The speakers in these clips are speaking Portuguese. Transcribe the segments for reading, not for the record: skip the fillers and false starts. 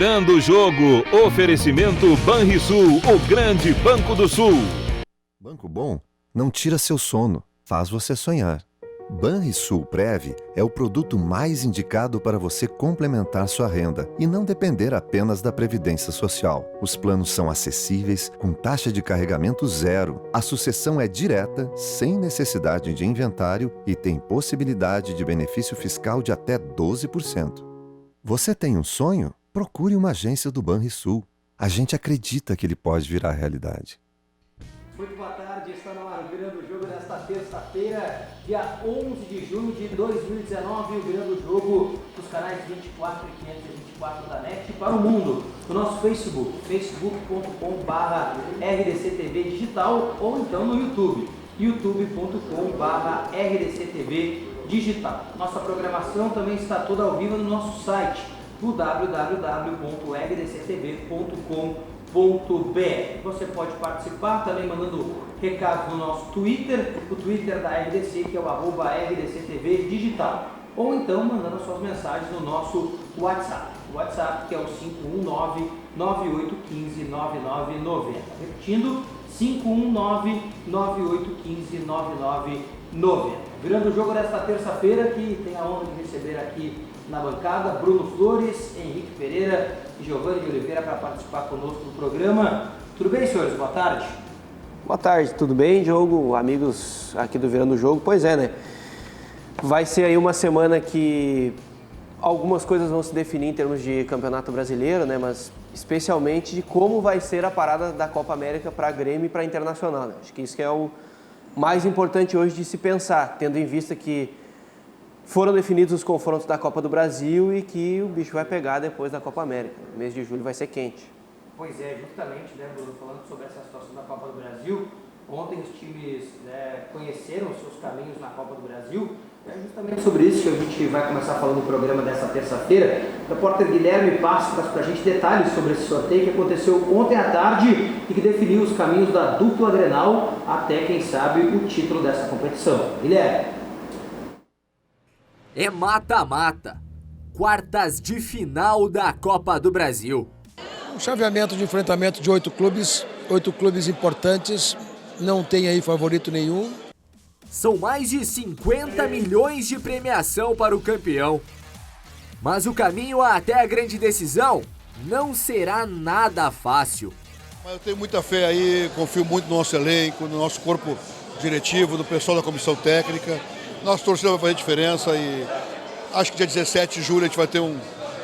Virando o jogo, oferecimento Banrisul, o grande Banco do Sul. Banco bom não tira seu sono, faz você sonhar. Banrisul Prev é o produto mais indicado para você complementar sua renda e não depender apenas da Previdência Social. Os planos são acessíveis, com taxa de carregamento zero. A sucessão é direta, sem necessidade de inventário e tem possibilidade de benefício fiscal de até 12%. Você tem um sonho? Procure uma agência do Banrisul. A gente acredita que ele pode virar realidade. Muito boa tarde, está no ar Virando o Jogo desta terça-feira, dia 11 de junho de 2019, o Virando o Jogo dos canais 24 e 524 da NET para o mundo, no nosso Facebook, facebook.com/RDCTV Digital ou então no YouTube, youtube.com/RDCTV Digital. Nossa programação também está toda ao vivo no nosso site, no www.rdctv.com.br. Você pode participar também mandando recados no nosso Twitter, o Twitter da RDC, que é o @RDCTV Digital, ou então mandando suas mensagens no nosso WhatsApp. O WhatsApp que é o 519-9815-9990. Repetindo, 519-9815-9990. Virando o jogo desta terça-feira, que tem a honra de receber aqui na bancada Bruno Flores, Henrique Pereira e Giovanni de Oliveira para participar conosco do programa. Tudo bem, senhores? Boa tarde. Boa tarde, tudo bem, Diogo? Amigos aqui do Virando o Jogo. Pois é, né? Vai ser aí uma semana que algumas coisas vão se definir em termos de Campeonato Brasileiro, né? Mas especialmente de como vai ser a parada da Copa América para a Grêmio e para a Internacional, né? Acho que isso que é o mais importante hoje de se pensar, tendo em vista que foram definidos os confrontos da Copa do Brasil e que o bicho vai pegar depois da Copa América. O mês de julho vai ser quente. Pois é, justamente, né, Bruno, falando sobre essa situação da Copa do Brasil, ontem os times conheceram os seus caminhos na Copa do Brasil. É justamente sobre isso que a gente vai começar falando no programa dessa terça-feira. O repórter Guilherme Passos traz para a gente detalhes sobre esse sorteio que aconteceu ontem à tarde e que definiu os caminhos da dupla Grenal até, quem sabe, o título dessa competição. Guilherme. É mata-mata. Quartas de final da Copa do Brasil. Um chaveamento de enfrentamento de 8 clubes importantes, não tem aí favorito nenhum. São mais de 50 milhões de premiação para o campeão. Mas o caminho até a grande decisão não será nada fácil. Eu tenho muita fé aí, confio muito no nosso elenco, no nosso corpo diretivo, no pessoal da comissão técnica. Nosso torcedor vai fazer diferença e acho que dia 17 de julho a gente vai ter um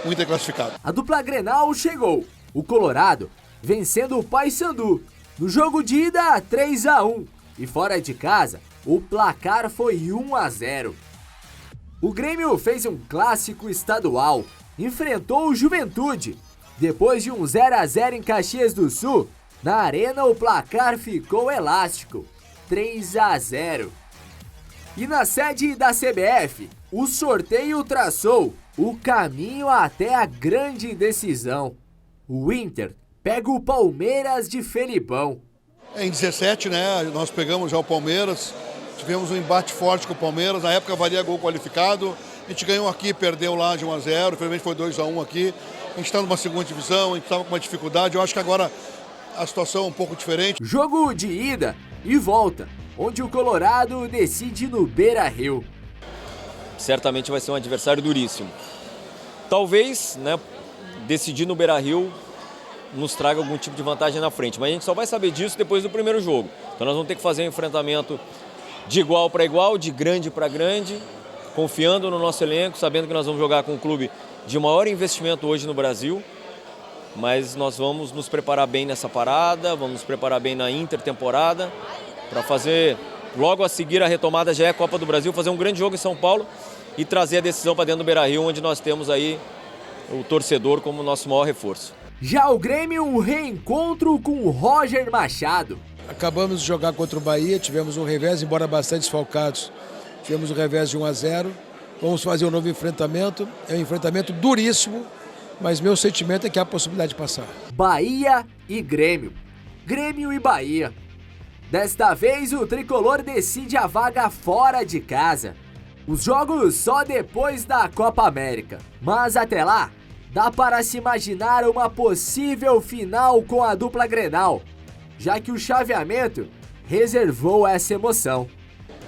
Inter classificado. A dupla Grenal chegou. O Colorado vencendo o Paysandu. No jogo de ida, 3-1. E fora de casa, o placar foi 1-0. O Grêmio fez um clássico estadual. Enfrentou o Juventude. Depois de um 0-0 em Caxias do Sul, na Arena o placar ficou elástico. 3-0. E na sede da CBF, o sorteio traçou o caminho até a grande decisão. O Inter pega o Palmeiras de Felipão. Em 17, né, nós pegamos já o Palmeiras, tivemos um embate forte com o Palmeiras, na época valia gol qualificado, a gente ganhou aqui, perdeu lá de 1-0, infelizmente foi 2-1 aqui, a gente está numa segunda divisão, a gente estava com uma dificuldade, eu acho que agora a situação é um pouco diferente. Jogo de ida e volta, onde o Colorado decide no Beira-Rio. Certamente vai ser um adversário duríssimo. Talvez, né, decidir no Beira-Rio nos traga algum tipo de vantagem na frente, mas a gente só vai saber disso depois do primeiro jogo. Então nós vamos ter que fazer um enfrentamento de igual para igual, de grande para grande, confiando no nosso elenco, sabendo que nós vamos jogar com um clube de maior investimento hoje no Brasil, mas nós vamos nos preparar bem nessa parada, vamos nos preparar bem na intertemporada, para fazer, logo a seguir a retomada já é a Copa do Brasil, fazer um grande jogo em São Paulo e trazer a decisão para dentro do Beira-Rio, onde nós temos aí o torcedor como nosso maior reforço. Já o Grêmio, um reencontro com o Roger Machado. Acabamos de jogar contra o Bahia, tivemos um revés, embora bastante desfalcados, tivemos um revés de 1-0. Vamos fazer um novo enfrentamento, é um enfrentamento duríssimo, mas meu sentimento é que há a possibilidade de passar. Bahia e Grêmio. Grêmio e Bahia. Desta vez o tricolor decide a vaga fora de casa. Os jogos só depois da Copa América. Mas até lá, dá para se imaginar uma possível final com a dupla Grenal, já que o chaveamento reservou essa emoção.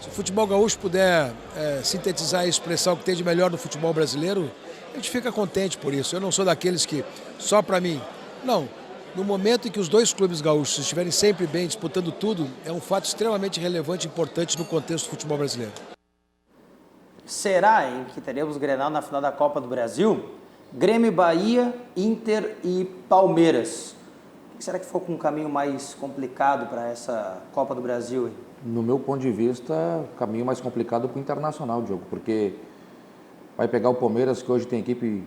Se o futebol gaúcho puder sintetizar e expressar o que tem de melhor no futebol brasileiro, a gente fica contente por isso. Eu não sou daqueles que, só para mim, não. No momento em que os dois clubes gaúchos estiverem sempre bem, disputando tudo, é um fato extremamente relevante e importante no contexto do futebol brasileiro. Será em que teremos Grenal na final da Copa do Brasil? Grêmio, Bahia, Inter e Palmeiras. O que será que ficou com um caminho mais complicado para essa Copa do Brasil, hein? No meu ponto de vista, o caminho mais complicado para o Internacional, Diogo, porque vai pegar o Palmeiras, que hoje tem equipe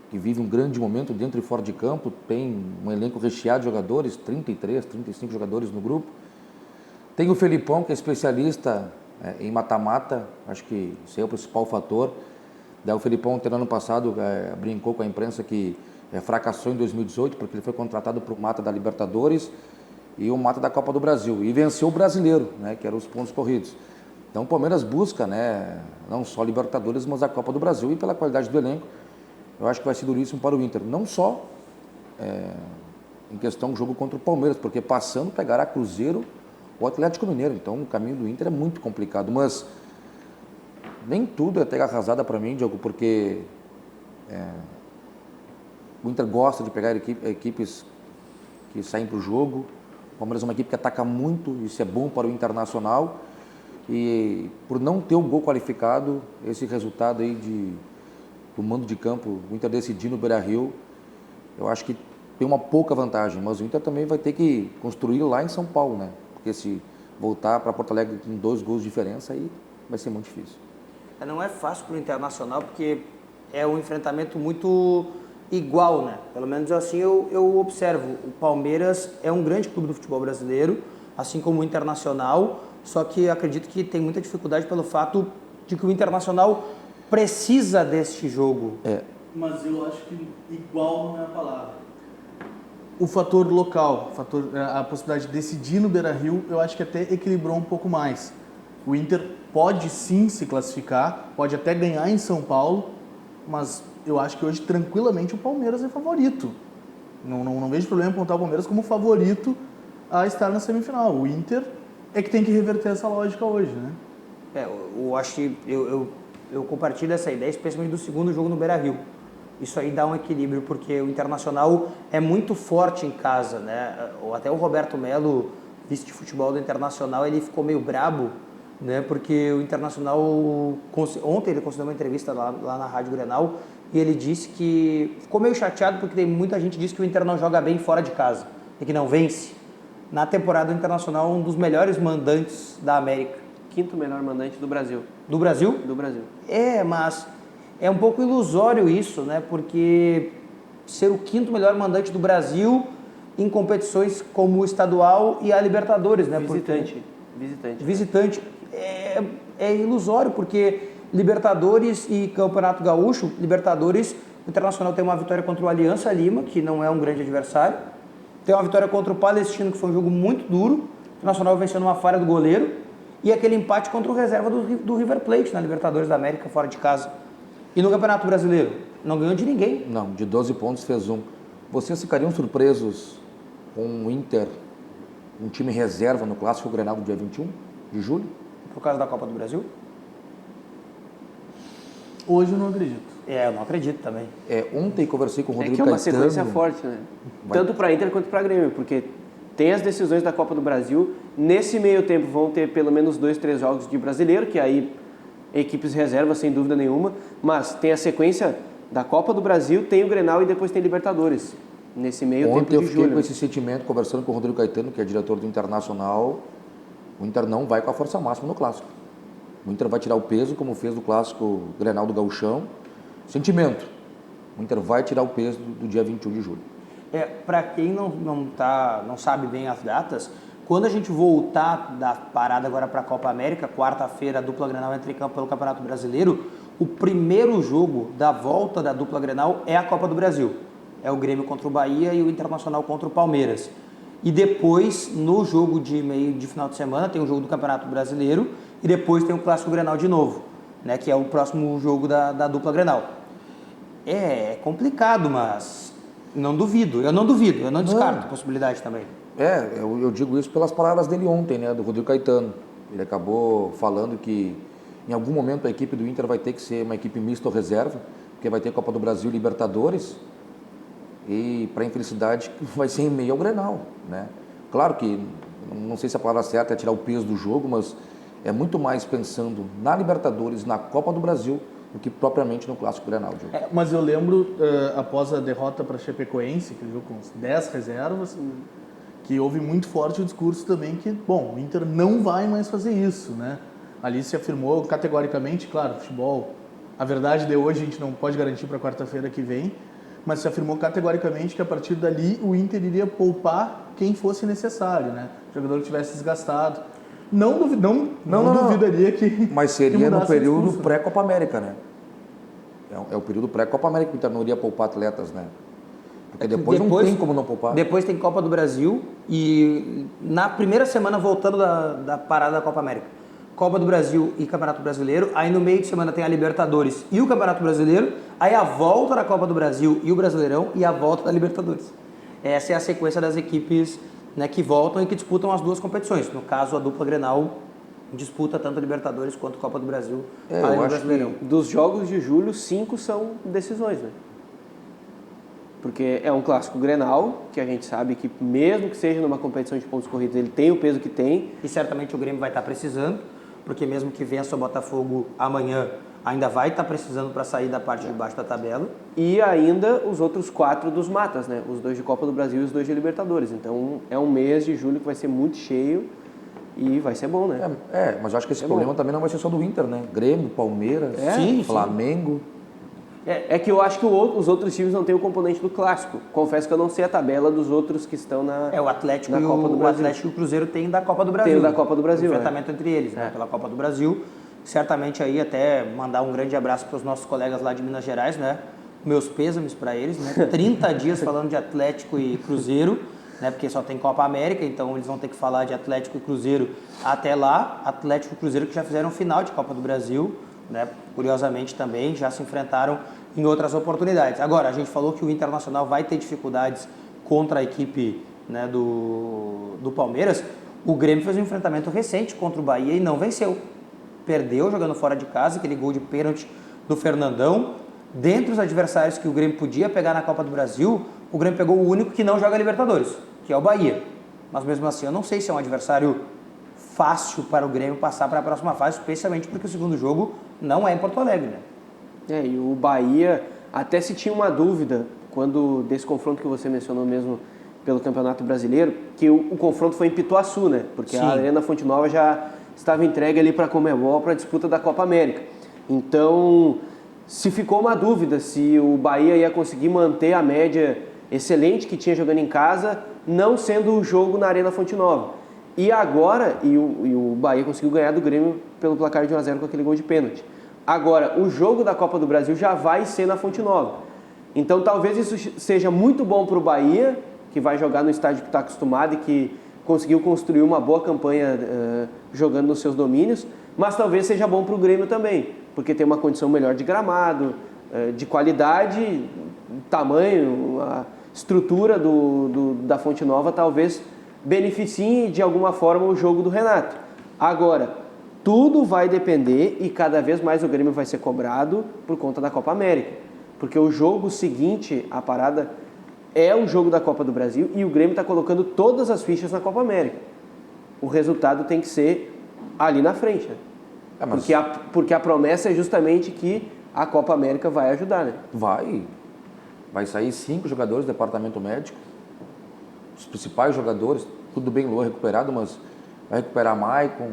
que vive um grande momento dentro e fora de campo, tem um elenco recheado de jogadores, 33, 35 jogadores no grupo. Tem o Felipão, que é especialista em mata-mata, acho que esse é o principal fator. O Felipão, no ano passado, brincou com a imprensa que fracassou em 2018, porque ele foi contratado para o mata da Libertadores e o mata da Copa do Brasil, e venceu o Brasileiro, né, que eram os pontos corridos. Então o Palmeiras busca, né, não só Libertadores, mas a Copa do Brasil, e pela qualidade do elenco, eu acho que vai ser duríssimo para o Inter, não só em questão do jogo contra o Palmeiras, porque passando pegará Cruzeiro ou Atlético Mineiro, então o caminho do Inter é muito complicado, mas nem tudo é terra arrasada para mim, Diogo, porque o Inter gosta de pegar equipes que saem para o jogo. O Palmeiras é uma equipe que ataca muito, isso é bom para o Internacional, e por não ter o gol qualificado, esse resultado aí do mando de campo, o Inter decidir no Beira-Rio, eu acho que tem uma pouca vantagem, mas o Inter também vai ter que construir lá em São Paulo, né? Porque se voltar para Porto Alegre com 2 gols de diferença, aí vai ser muito difícil. Não é fácil para o Internacional, porque é um enfrentamento muito igual, né? Pelo menos assim eu observo. O Palmeiras é um grande clube do futebol brasileiro, assim como o Internacional, só que acredito que tem muita dificuldade pelo fato de que o Internacional precisa deste jogo. Mas eu acho que igual não é a palavra. O fator local, a possibilidade de decidir no Beira-Rio, eu acho que até equilibrou um pouco mais. O Inter pode sim se classificar, pode até ganhar em São Paulo, mas eu acho que hoje tranquilamente o Palmeiras é favorito. Não vejo problema em apontar o Palmeiras como favorito a estar na semifinal. O Inter é que tem que reverter essa lógica hoje, né? Eu acho que eu compartilho essa ideia, especialmente do segundo jogo no Beira-Rio. Isso aí dá um equilíbrio, porque o Internacional é muito forte em casa, né? Até o Roberto Melo, vice de futebol do Internacional, ele ficou meio brabo, né? Porque o Internacional, ontem ele concedeu uma entrevista lá na Rádio Grenal, e ele disse que ficou meio chateado porque tem muita gente que diz que o Inter não joga bem fora de casa e que não vence. Na temporada, o Internacional é um dos melhores mandantes da América. 5º melhor mandante do Brasil. Do Brasil? Do Brasil. Mas é um pouco ilusório isso, né? Porque ser o 5º melhor mandante do Brasil em competições como o estadual e a Libertadores, né? Visitante. É ilusório, porque Libertadores e Campeonato Gaúcho, Libertadores, o Internacional tem uma vitória contra o Aliança Lima, que não é um grande adversário, tem uma vitória contra o Palestino, que foi um jogo muito duro, o Internacional vencendo uma falha do goleiro, e aquele empate contra o reserva do River Plate na Libertadores da América, fora de casa. E no Campeonato Brasileiro? Não ganhou de ninguém. Não, de 12 pontos fez 1. Vocês ficariam surpresos com o Inter, um time reserva no Clássico Grenal do dia 21 de julho? Por causa da Copa do Brasil? Hoje eu não acredito. Eu não acredito também. Ontem conversei com o Rodrigo Caetano. É uma Caetano. sequência forte, né? Tanto para Inter quanto para Grêmio, porque tem as decisões da Copa do Brasil. Nesse meio tempo vão ter pelo menos 2, 3 jogos de brasileiro, que aí equipes reservas, sem dúvida nenhuma. Mas tem a sequência da Copa do Brasil, tem o Grenal e depois tem Libertadores. Nesse meio tempo de julho. Ontem eu fiquei com esse sentimento, conversando com o Rodrigo Caetano, que é diretor do Internacional. O Inter não vai com a força máxima no Clássico. O Inter vai tirar o peso, como fez no Clássico Grenal do Gauchão. Sentimento. O Inter vai tirar o peso do dia 21 de julho. Para quem não sabe bem as datas, quando a gente voltar da parada agora para a Copa América, quarta-feira a dupla Grenal entra em campo pelo Campeonato Brasileiro, o primeiro jogo da volta da dupla Grenal é a Copa do Brasil. É o Grêmio contra o Bahia e o Internacional contra o Palmeiras. E depois, no jogo de meio de final de semana, tem o jogo do Campeonato Brasileiro e depois tem o Clássico Grenal de novo, né, que é o próximo jogo da dupla Grenal. É complicado, mas não duvido. Eu não descarto a possibilidade também. Eu digo isso pelas palavras dele ontem, né, do Rodrigo Caetano. Ele acabou falando que em algum momento a equipe do Inter vai ter que ser uma equipe mista ou reserva, porque vai ter Copa do Brasil e Libertadores, e para infelicidade vai ser em meio ao Grenal, né? Claro que, não sei se a palavra certa é tirar o peso do jogo, mas é muito mais pensando na Libertadores, na Copa do Brasil, do que propriamente no Clássico Grenal. Mas eu lembro, após a derrota para a Chapecoense, que jogou com uns 10 reservas, que houve muito forte o discurso também que, bom, o Inter não vai mais fazer isso, né? Ali se afirmou categoricamente, claro, futebol, a verdade de hoje a gente não pode garantir para quarta-feira que vem, mas se afirmou categoricamente que a partir dali o Inter iria poupar quem fosse necessário, né? O jogador que tivesse desgastado. Não duvidaria que... Mas seria no período discurso, pré-Copa América, né? É o período pré-Copa América que o Inter não iria poupar atletas, né? Porque depois não tem como não poupar. Depois tem Copa do Brasil e na primeira semana, voltando da parada da Copa América, Copa do Brasil e Campeonato Brasileiro, aí no meio de semana tem a Libertadores e o Campeonato Brasileiro, aí a volta da Copa do Brasil e o Brasileirão e a volta da Libertadores. Essa é a sequência das equipes, né, que voltam e que disputam as duas competições. No caso, a dupla Grenal disputa tanto a Libertadores quanto a Copa do Brasil, além do Brasileirão. Dos jogos de julho, 5 são decisões, né? Porque é um clássico Grenal, que a gente sabe que mesmo que seja numa competição de pontos corridos, ele tem o peso que tem. E certamente o Grêmio vai estar precisando, porque mesmo que vença o Botafogo amanhã, ainda vai estar precisando para sair da parte de baixo da tabela. E ainda os outros 4 dos matas, né? Os 2 de Copa do Brasil e os 2 de Libertadores. Então é um mês de julho que vai ser muito cheio e vai ser bom, né? Mas eu acho que esse problema também não vai ser só do Inter, né? Grêmio, Palmeiras, Flamengo. É que eu acho que os outros times não têm o componente do clássico. Confesso que eu não sei a tabela dos outros que estão na o Atlético na Copa do Brasil. O Atlético e o Cruzeiro tem da Copa do Brasil. Tem da Copa do Brasil. O enfrentamento entre eles, né? Pela Copa do Brasil. Certamente aí até mandar um grande abraço para os nossos colegas lá de Minas Gerais, né? Meus pêsames para eles, né? 30 dias falando de Atlético e Cruzeiro, né? Porque só tem Copa América, então eles vão ter que falar de Atlético e Cruzeiro até lá. Atlético e Cruzeiro que já fizeram final de Copa do Brasil, né? Curiosamente também já se enfrentaram em outras oportunidades. Agora, a gente falou que o Internacional vai ter dificuldades contra a equipe, né, do Palmeiras. O Grêmio fez um enfrentamento recente contra o Bahia e não venceu. Perdeu jogando fora de casa, aquele gol de pênalti do Fernandão. Dentre os adversários que o Grêmio podia pegar na Copa do Brasil, o Grêmio pegou o único que não joga Libertadores, que é o Bahia. Mas mesmo assim, eu não sei se é um adversário fácil para o Grêmio passar para a próxima fase, especialmente porque o segundo jogo não é em Porto Alegre, né? E o Bahia, até se tinha uma dúvida, quando desse confronto que você mencionou mesmo pelo Campeonato Brasileiro, que o confronto foi em Pituaçu, né? Porque a Arena Fonte Nova já estava entregue ali para a Conmebol para a disputa da Copa América. Então, se ficou uma dúvida se o Bahia ia conseguir manter a média excelente que tinha jogando em casa, não sendo o jogo na Arena Fonte Nova. E agora, o Bahia conseguiu ganhar do Grêmio pelo placar de 1-0 com aquele gol de pênalti. Agora, o jogo da Copa do Brasil já vai ser na Fonte Nova. Então, talvez isso seja muito bom para o Bahia, que vai jogar no estádio que está acostumado e que conseguiu construir uma boa campanha jogando nos seus domínios, mas talvez seja bom para o Grêmio também, porque tem uma condição melhor de gramado, de qualidade, tamanho, a estrutura da Fonte Nova talvez beneficie de alguma forma o jogo do Renato. Agora, tudo vai depender e cada vez mais o Grêmio vai ser cobrado por conta da Copa América. Porque o jogo seguinte à parada é o jogo da Copa do Brasil e o Grêmio está colocando todas as fichas na Copa América. O resultado tem que ser ali na frente, né? Porque a promessa é justamente que a Copa América vai ajudar, né? Vai sair 5 jogadores do departamento médico, os principais jogadores, tudo bem, Luan recuperado, mas vai recuperar Maicon,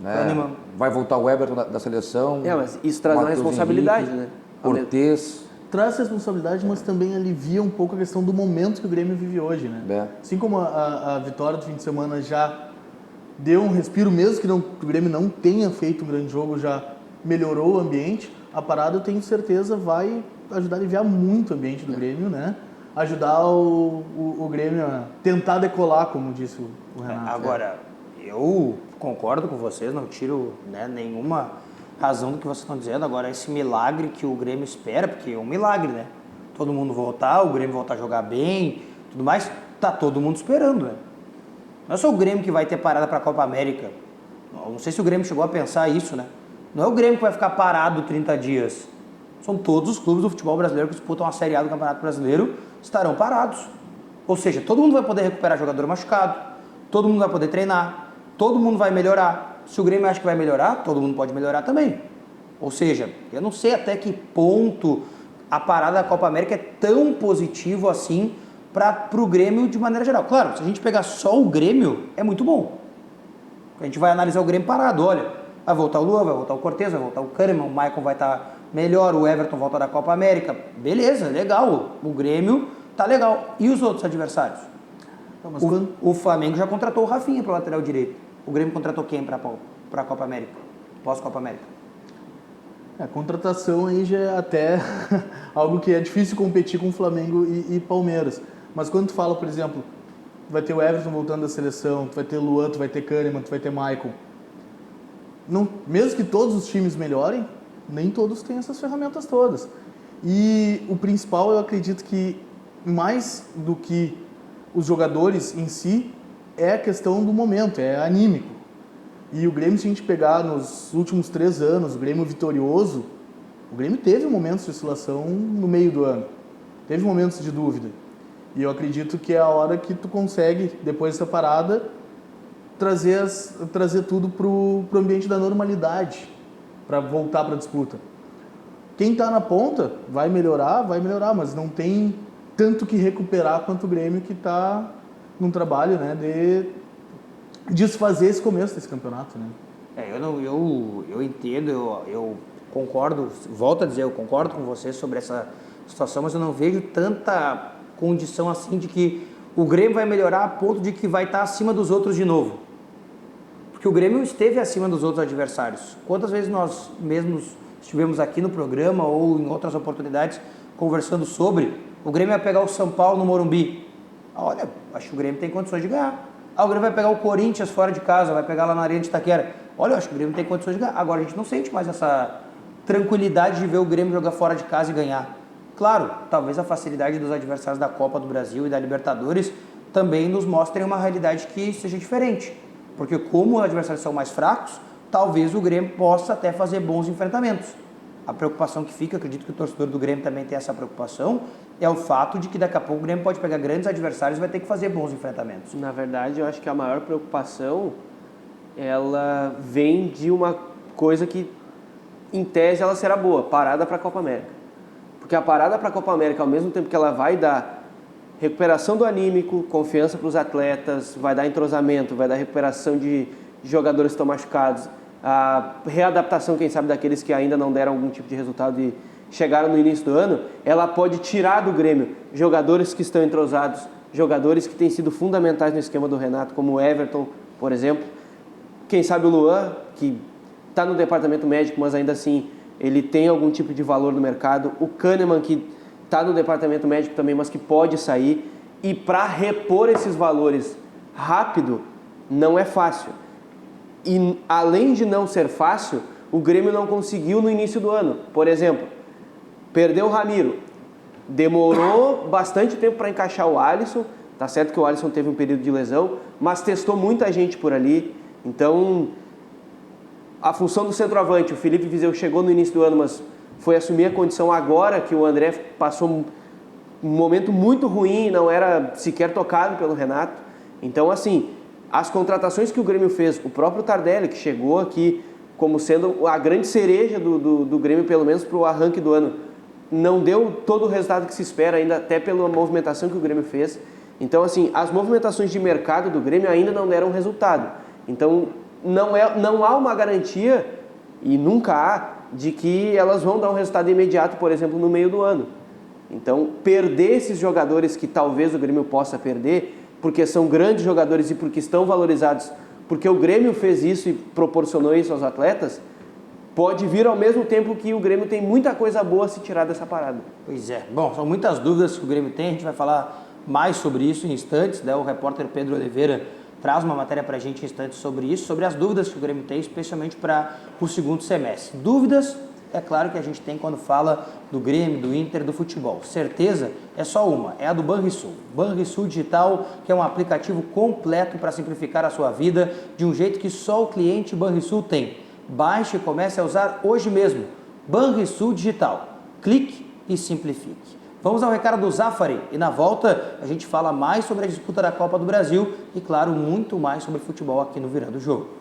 né? Vai voltar o Everton da seleção. Mas isso traz uma responsabilidade, Henrique, né? Cortez. Traz responsabilidade, mas também alivia um pouco a questão do momento que o Grêmio vive hoje, né? Assim como a vitória do fim de semana já deu um respiro, mesmo que o Grêmio não tenha feito um grande jogo, já melhorou o ambiente, a parada eu tenho certeza vai ajudar a aliviar muito o ambiente do Grêmio, né? Ajudar o Grêmio a tentar decolar, como disse o Renato. Agora, eu concordo com vocês, não tiro, né, nenhuma razão do que vocês estão dizendo. Agora, esse milagre que o Grêmio espera, porque é um milagre, né? Todo mundo voltar, o Grêmio voltar a jogar bem, tudo mais, tá todo mundo esperando, né? Não é só o Grêmio que vai ter parada para a Copa América. Não sei se o Grêmio chegou a pensar isso, né? Não é o Grêmio que vai ficar parado 30 dias. São todos os clubes do futebol brasileiro que disputam a Série A do Campeonato Brasileiro estarão parados. Ou seja, todo mundo vai poder recuperar jogador machucado, todo mundo vai poder treinar, todo mundo vai melhorar. Se o Grêmio acha que vai melhorar, todo mundo pode melhorar também. Ou seja, eu não sei até que ponto a parada da Copa América é tão positivo assim para o Grêmio de maneira geral. Claro, se a gente pegar só o Grêmio, é muito bom. A gente vai analisar o Grêmio parado, olha, vai voltar o Luan, vai voltar o Cortez, vai voltar o Kahneman, o Maicon vai estar melhor, o Everton volta da Copa América. Beleza, legal, o Grêmio tá legal. E os outros adversários? Não, mas O Flamengo já contratou o Rafinha para o lateral direito. O Grêmio contratou quem para a Copa América? Pós-Copa América? A contratação aí já é até algo que é difícil competir com Flamengo e Palmeiras. Mas quando tu fala, por exemplo, tu vai ter o Everton voltando da seleção, tu vai ter o Luan, tu vai ter Kahneman, tu vai ter Maicon. Não, mesmo que todos os times melhorem, nem todos têm essas ferramentas todas. E o principal, eu acredito que mais do que os jogadores em si, é a questão do momento, é anímico. E o Grêmio, se a gente pegar nos últimos 3 anos, o Grêmio vitorioso, o Grêmio teve momentos de oscilação no meio do ano, teve momentos de dúvida. E eu acredito que é a hora que tu consegue, depois dessa parada, trazer tudo pro ambiente da normalidade, para voltar para a disputa. Quem está na ponta vai melhorar, mas não tem tanto que recuperar quanto o Grêmio, que está num trabalho, né, de desfazer esse começo desse campeonato, né? Eu entendo, eu concordo, volto a dizer, eu concordo com você sobre essa situação, mas eu não vejo tanta condição assim de que o Grêmio vai melhorar a ponto de que vai estar acima dos outros de novo. Porque o Grêmio esteve acima dos outros adversários. Quantas vezes nós mesmos estivemos aqui no programa ou em outras oportunidades conversando sobre o Grêmio vai pegar o São Paulo no Morumbi. Olha, acho que o Grêmio tem condições de ganhar. O Grêmio vai pegar o Corinthians fora de casa, vai pegar lá na Arena de Itaquera. Olha, eu acho que o Grêmio tem condições de ganhar. Agora a gente não sente mais essa tranquilidade de ver o Grêmio jogar fora de casa e ganhar. Claro, talvez a facilidade dos adversários da Copa do Brasil e da Libertadores também nos mostrem uma realidade que seja diferente. Porque como os adversários são mais fracos, talvez o Grêmio possa até fazer bons enfrentamentos. A preocupação que fica, acredito que o torcedor do Grêmio também tem essa preocupação, é o fato de que daqui a pouco o Grêmio pode pegar grandes adversários e vai ter que fazer bons enfrentamentos. Na verdade, eu acho que a maior preocupação, ela vem de uma coisa que, em tese, ela será boa, parada para a Copa América. Porque a parada para a Copa América, ao mesmo tempo que ela vai dar recuperação do anímico, confiança para os atletas, vai dar entrosamento, vai dar recuperação de jogadores que estão machucados, a readaptação, quem sabe, daqueles que ainda não deram algum tipo de resultado e chegaram no início do ano, ela pode tirar do Grêmio jogadores que estão entrosados, jogadores que têm sido fundamentais no esquema do Renato, como o Everton, por exemplo. Quem sabe o Luan, que está no departamento médico, mas ainda assim ele tem algum tipo de valor no mercado. O Kahneman, que está no departamento médico também, mas que pode sair. E para repor esses valores rápido, não é fácil. E além de não ser fácil, o Grêmio não conseguiu no início do ano. Por exemplo, perdeu o Ramiro. Demorou bastante tempo para encaixar o Alisson. Tá certo que o Alisson teve um período de lesão, mas testou muita gente por ali. Então, a função do centroavante, o Felipe Viseu chegou no início do ano, mas foi assumir a condição agora que o André passou um momento muito ruim, não era sequer tocado pelo Renato. Então, assim, as contratações que o Grêmio fez, o próprio Tardelli, que chegou aqui como sendo a grande cereja do Grêmio, pelo menos para o arranque do ano, não deu todo o resultado que se espera ainda, até pela movimentação que o Grêmio fez. Então, assim, as movimentações de mercado do Grêmio ainda não deram resultado. Então, não há uma garantia, e nunca há, de que elas vão dar um resultado imediato, por exemplo, no meio do ano. Então, perder esses jogadores que talvez o Grêmio possa perder, porque são grandes jogadores e porque estão valorizados, porque o Grêmio fez isso e proporcionou isso aos atletas, pode vir ao mesmo tempo que o Grêmio tem muita coisa boa a se tirar dessa parada. Pois é. Bom, são muitas dúvidas que o Grêmio tem, a gente vai falar mais sobre isso em instantes, né? O repórter Pedro Oliveira traz uma matéria para a gente em instantes sobre isso, sobre as dúvidas que o Grêmio tem, especialmente para o segundo semestre. Dúvidas, é claro que a gente tem quando fala do Grêmio, do Inter, do futebol. Certeza é só uma, é a do Banrisul. Banrisul Digital, que é um aplicativo completo para simplificar a sua vida de um jeito que só o cliente Banrisul tem. Baixe e comece a usar hoje mesmo. Banrisul Digital. Clique e simplifique. Vamos ao recado do Zafari e na volta a gente fala mais sobre a disputa da Copa do Brasil e, claro, muito mais sobre futebol aqui no Virando o Jogo.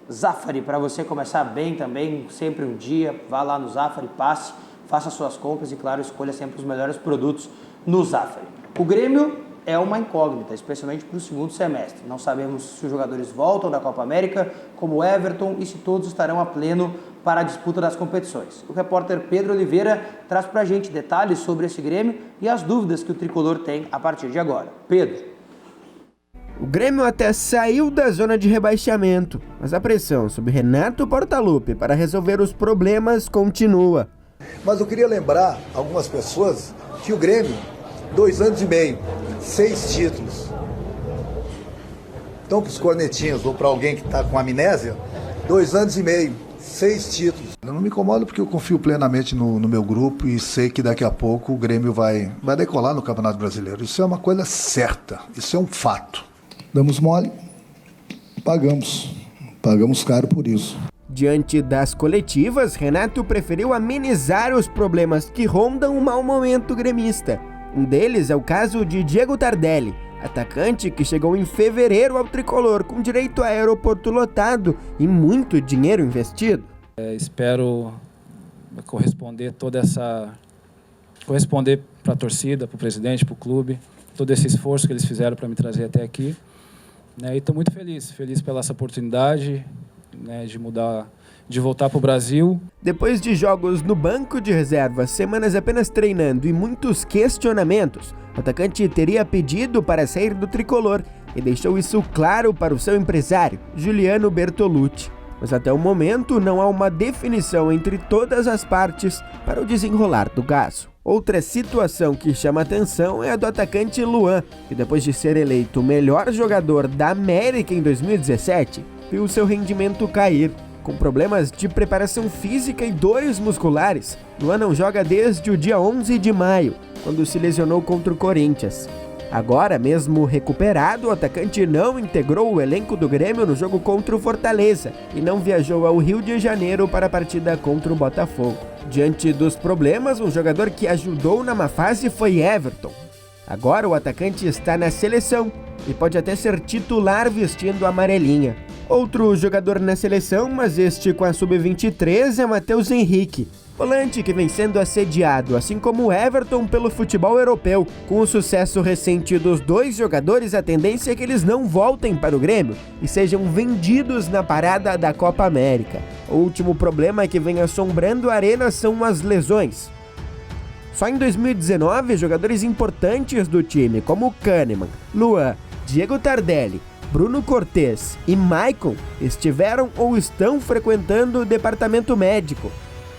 Zafari, para você começar bem também, sempre um dia, vá lá no Zafari, passe, faça suas compras e, claro, escolha sempre os melhores produtos no Zafari. O Grêmio é uma incógnita, especialmente para o segundo semestre. Não sabemos se os jogadores voltam da Copa América, como o Everton, e se todos estarão a pleno para a disputa das competições. O repórter Pedro Oliveira traz para a gente detalhes sobre esse Grêmio e as dúvidas que o tricolor tem a partir de agora. Pedro. O Grêmio até saiu da zona de rebaixamento, mas a pressão sobre Renato Portaluppi para resolver os problemas continua. Mas eu queria lembrar algumas pessoas que o Grêmio, 2 anos e meio, 6 títulos. Então, para os cornetinhos ou para alguém que está com amnésia, 2 anos e meio, 6 títulos. Eu não me incomodo porque eu confio plenamente no meu grupo e sei que daqui a pouco o Grêmio vai decolar no Campeonato Brasileiro. Isso é uma coisa certa, isso é um fato. Damos mole, pagamos caro por isso. Diante das coletivas, Renato preferiu amenizar os problemas que rondam o mau momento gremista. Um deles é o caso de Diego Tardelli, atacante que chegou em fevereiro ao tricolor com direito a aeroporto lotado e muito dinheiro investido. Espero corresponder para a torcida, para o presidente, para o clube, todo esse esforço que eles fizeram para me trazer até aqui. E estou muito feliz pela essa oportunidade, de voltar para o Brasil. Depois de jogos no banco de reserva, semanas apenas treinando e muitos questionamentos, o atacante teria pedido para sair do tricolor e deixou isso claro para o seu empresário, Juliano Bertolucci. Mas até o momento não há uma definição entre todas as partes para o desenrolar do caso. Outra situação que chama atenção é a do atacante Luan, que depois de ser eleito o melhor jogador da América em 2017, viu seu rendimento cair. Com problemas de preparação física e dores musculares, Luan não joga desde o dia 11 de maio, quando se lesionou contra o Corinthians. Agora, mesmo recuperado, o atacante não integrou o elenco do Grêmio no jogo contra o Fortaleza e não viajou ao Rio de Janeiro para a partida contra o Botafogo. Diante dos problemas, um jogador que ajudou na má fase foi Everton. Agora o atacante está na seleção e pode até ser titular vestindo a amarelinha. Outro jogador na seleção, mas este com a sub-23, é Matheus Henrique, volante que vem sendo assediado, assim como Everton, pelo futebol europeu. Com o sucesso recente dos dois jogadores, a tendência é que eles não voltem para o Grêmio e sejam vendidos na parada da Copa América. O último problema que vem assombrando a arena são as lesões. Só em 2019, jogadores importantes do time, como Kahneman, Luan, Diego Tardelli, Bruno Cortez e Maicon, estiveram ou estão frequentando o departamento médico.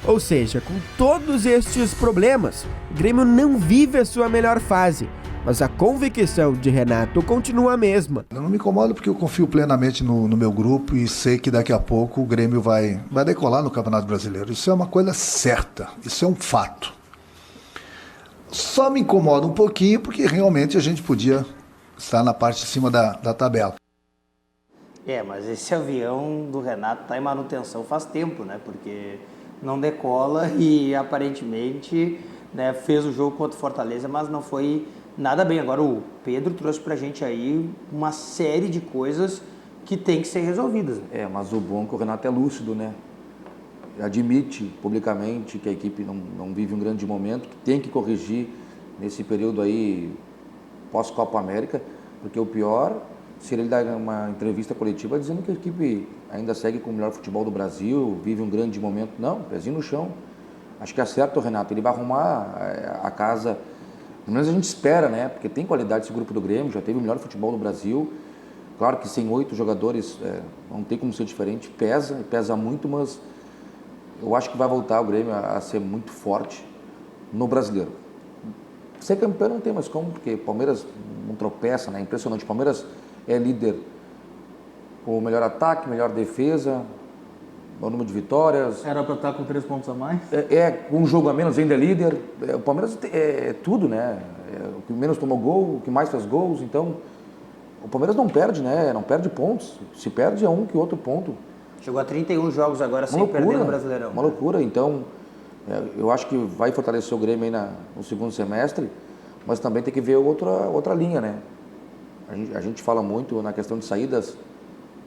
Ou seja, com todos estes problemas, o Grêmio não vive a sua melhor fase, mas a convicção de Renato continua a mesma. Eu não me incomodo porque eu confio plenamente no meu grupo e sei que daqui a pouco o Grêmio vai decolar no Campeonato Brasileiro. Isso é uma coisa certa, isso é um fato. Só me incomoda um pouquinho porque realmente a gente podia estar na parte de cima da tabela. Mas esse avião do Renato está em manutenção faz tempo, né? Porque não decola e aparentemente, né, fez o jogo contra o Fortaleza, mas não foi nada bem. Agora o Pedro trouxe pra gente aí uma série de coisas que tem que ser resolvidas. Mas o bom é que o Renato é lúcido, né? Admite publicamente que a equipe não vive um grande momento, que tem que corrigir nesse período aí pós-Copa América, porque o pior se ele dar uma entrevista coletiva dizendo que a equipe ainda segue com o melhor futebol do Brasil, vive um grande momento. Não, pezinho no chão. Acho que acerta o Renato, ele vai arrumar a casa, pelo menos a gente espera, né? Porque tem qualidade esse grupo do Grêmio, já teve o melhor futebol do Brasil. Claro que sem 8 jogadores não tem como ser diferente, pesa muito, mas eu acho que vai voltar o Grêmio a ser muito forte no Brasileiro. Ser campeão não tem mais como, porque o Palmeiras não tropeça, né? Impressionante. O Palmeiras é líder com o melhor ataque, melhor defesa, o número de vitórias. Era para estar com 3 pontos a mais? Com um jogo a menos ainda é líder. O Palmeiras é tudo, né? O que menos tomou gol, o que mais faz gols. Então, o Palmeiras não perde, né? Não perde pontos. Se perde é um que outro ponto. Chegou a 31 jogos agora sem perder no Brasileirão. Uma loucura. Então, eu acho que vai fortalecer o Grêmio aí no segundo semestre, mas também tem que ver outra linha, né? A gente fala muito na questão de saídas,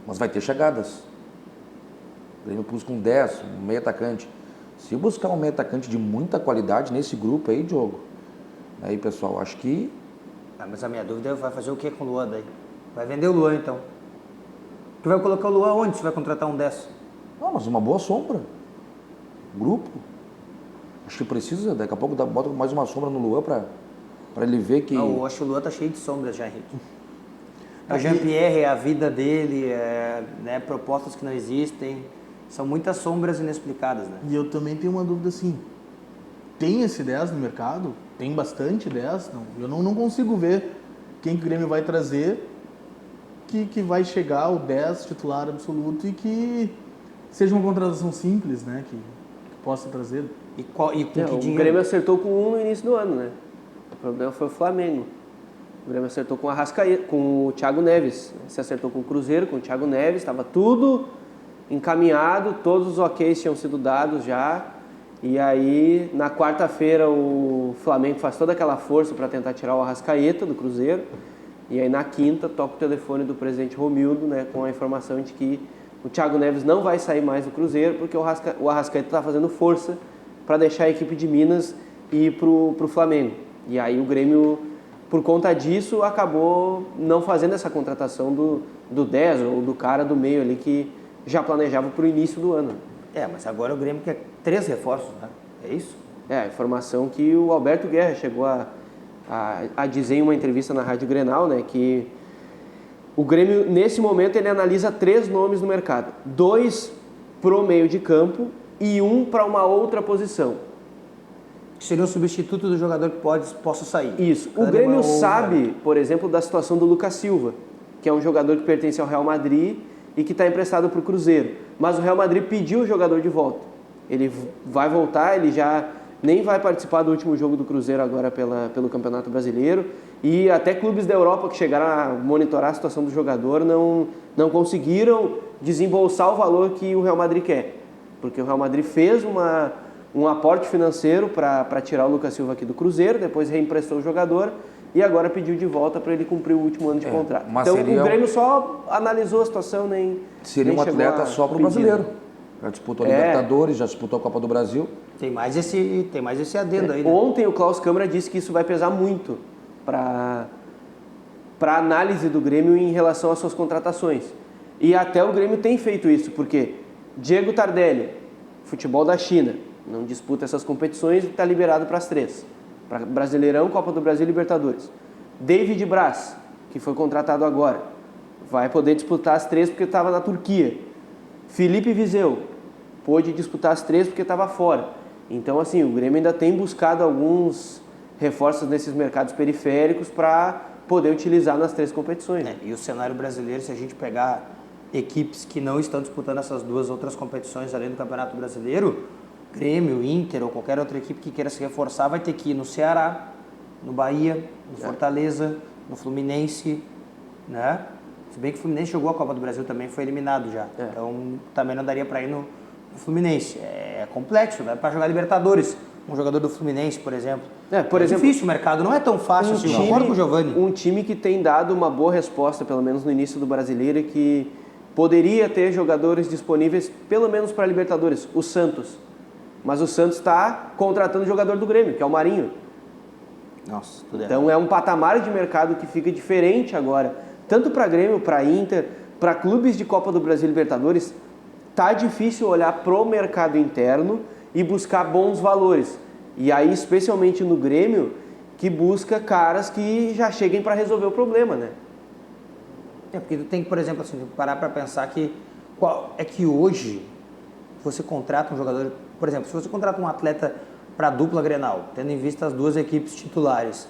mas vai ter chegadas. O Grêmio busca um 10, um meio atacante. Se buscar um meio atacante de muita qualidade nesse grupo aí, Diogo, aí, pessoal, acho que... mas a minha dúvida é, vai fazer o que com o Luan daí? Vai vender o Luan, então? Tu vai colocar o Luan onde? Você vai contratar um 10? Não, mas uma boa sombra. Grupo. Acho que precisa, daqui a pouco bota mais uma sombra no Luan para ele ver que... Não, eu acho que o Luan tá cheio de sombras já, Henrique. O Jean-Pierre, a vida dele, né, propostas que não existem, são muitas sombras inexplicadas, né? E eu também tenho uma dúvida assim, tem esse 10 no mercado? Tem bastante 10? Não, eu não consigo ver quem que o Grêmio vai trazer que vai chegar o 10 titular absoluto e que seja uma contratação simples, né? Que possa trazer. E com que dinheiro? O Grêmio acertou com um no início do ano, né? O problema foi o Flamengo. O Grêmio acertou com o Thiago Neves. Se acertou com o Cruzeiro, com o Thiago Neves, estava tudo encaminhado, todos os OKs tinham sido dados já. E aí, na quarta-feira, o Flamengo faz toda aquela força para tentar tirar o Arrascaeta do Cruzeiro. E aí, na quinta, toca o telefone do presidente Romildo, né, com a informação de que o Thiago Neves não vai sair mais do Cruzeiro, porque o Arrascaeta está fazendo força para deixar a equipe de Minas ir para o Flamengo. E aí, o Grêmio, por conta disso, acabou não fazendo essa contratação do 10 ou do cara do meio ali que já planejava para o início do ano. Mas agora o Grêmio quer 3 reforços, né? É isso? A informação que o Alberto Guerra chegou a dizer em uma entrevista na Rádio Grenal, né, que o Grêmio, nesse momento, ele analisa 3 nomes no mercado. 2 pro meio de campo e 1 para uma outra posição. Que seria o substituto do jogador que possa sair. Isso. O Grêmio sabe, por exemplo, da situação do Lucas Silva, que é um jogador que pertence ao Real Madrid e que está emprestado para o Cruzeiro. Mas o Real Madrid pediu o jogador de volta. Ele vai voltar, ele já nem vai participar do último jogo do Cruzeiro agora pelo Campeonato Brasileiro. E até clubes da Europa que chegaram a monitorar a situação do jogador não conseguiram desembolsar o valor que o Real Madrid quer. Porque o Real Madrid fez um aporte financeiro para tirar o Lucas Silva aqui do Cruzeiro, depois reemprestou o jogador e agora pediu de volta para ele cumprir o último ano de contrato. Então o Grêmio só analisou a situação, seria um atleta só para o brasileiro. Já disputou a Libertadores, já disputou a Copa do Brasil. Tem mais esse adendo aí, né? Ontem o Klaus Câmara disse que isso vai pesar muito para a análise do Grêmio em relação às suas contratações. E até o Grêmio tem feito isso, porque Diego Tardelli, futebol da China, não disputa essas competições e está liberado para as 3. Para Brasileirão, Copa do Brasil e Libertadores. David Braz, que foi contratado agora, vai poder disputar as 3 porque estava na Turquia. Felipe Viseu pôde disputar as 3 porque estava fora. Então, assim, o Grêmio ainda tem buscado alguns reforços nesses mercados periféricos para poder utilizar nas 3 competições. E o cenário brasileiro, se a gente pegar equipes que não estão disputando essas 2 outras competições além do Campeonato Brasileiro, Grêmio, Inter ou qualquer outra equipe que queira se reforçar vai ter que ir no Ceará, no Bahia, no Fortaleza, no Fluminense, né? Se bem que o Fluminense jogou a Copa do Brasil também, foi eliminado já. Então também não daria para ir no Fluminense. É complexo, dá para jogar Libertadores. Um jogador do Fluminense, por exemplo. Por exemplo, difícil, o mercado não é tão fácil assim. Concordo com o Giovani. Um time que tem dado uma boa resposta, pelo menos no início do Brasileiro, que poderia ter jogadores disponíveis, pelo menos para a Libertadores, o Santos. Mas o Santos está contratando o jogador do Grêmio, que é o Marinho. Nossa, tudo então é um patamar de mercado que fica diferente agora tanto para Grêmio, para Inter, para clubes de Copa do Brasil e Libertadores, tá difícil olhar pro mercado interno e buscar bons valores. E aí, especialmente no Grêmio, que busca caras que já cheguem para resolver o problema, né? Porque tu tem que, por exemplo, assim, parar para pensar que hoje você contrata um jogador, por exemplo, se você contrata um atleta para a dupla Grenal, tendo em vista as duas equipes titulares,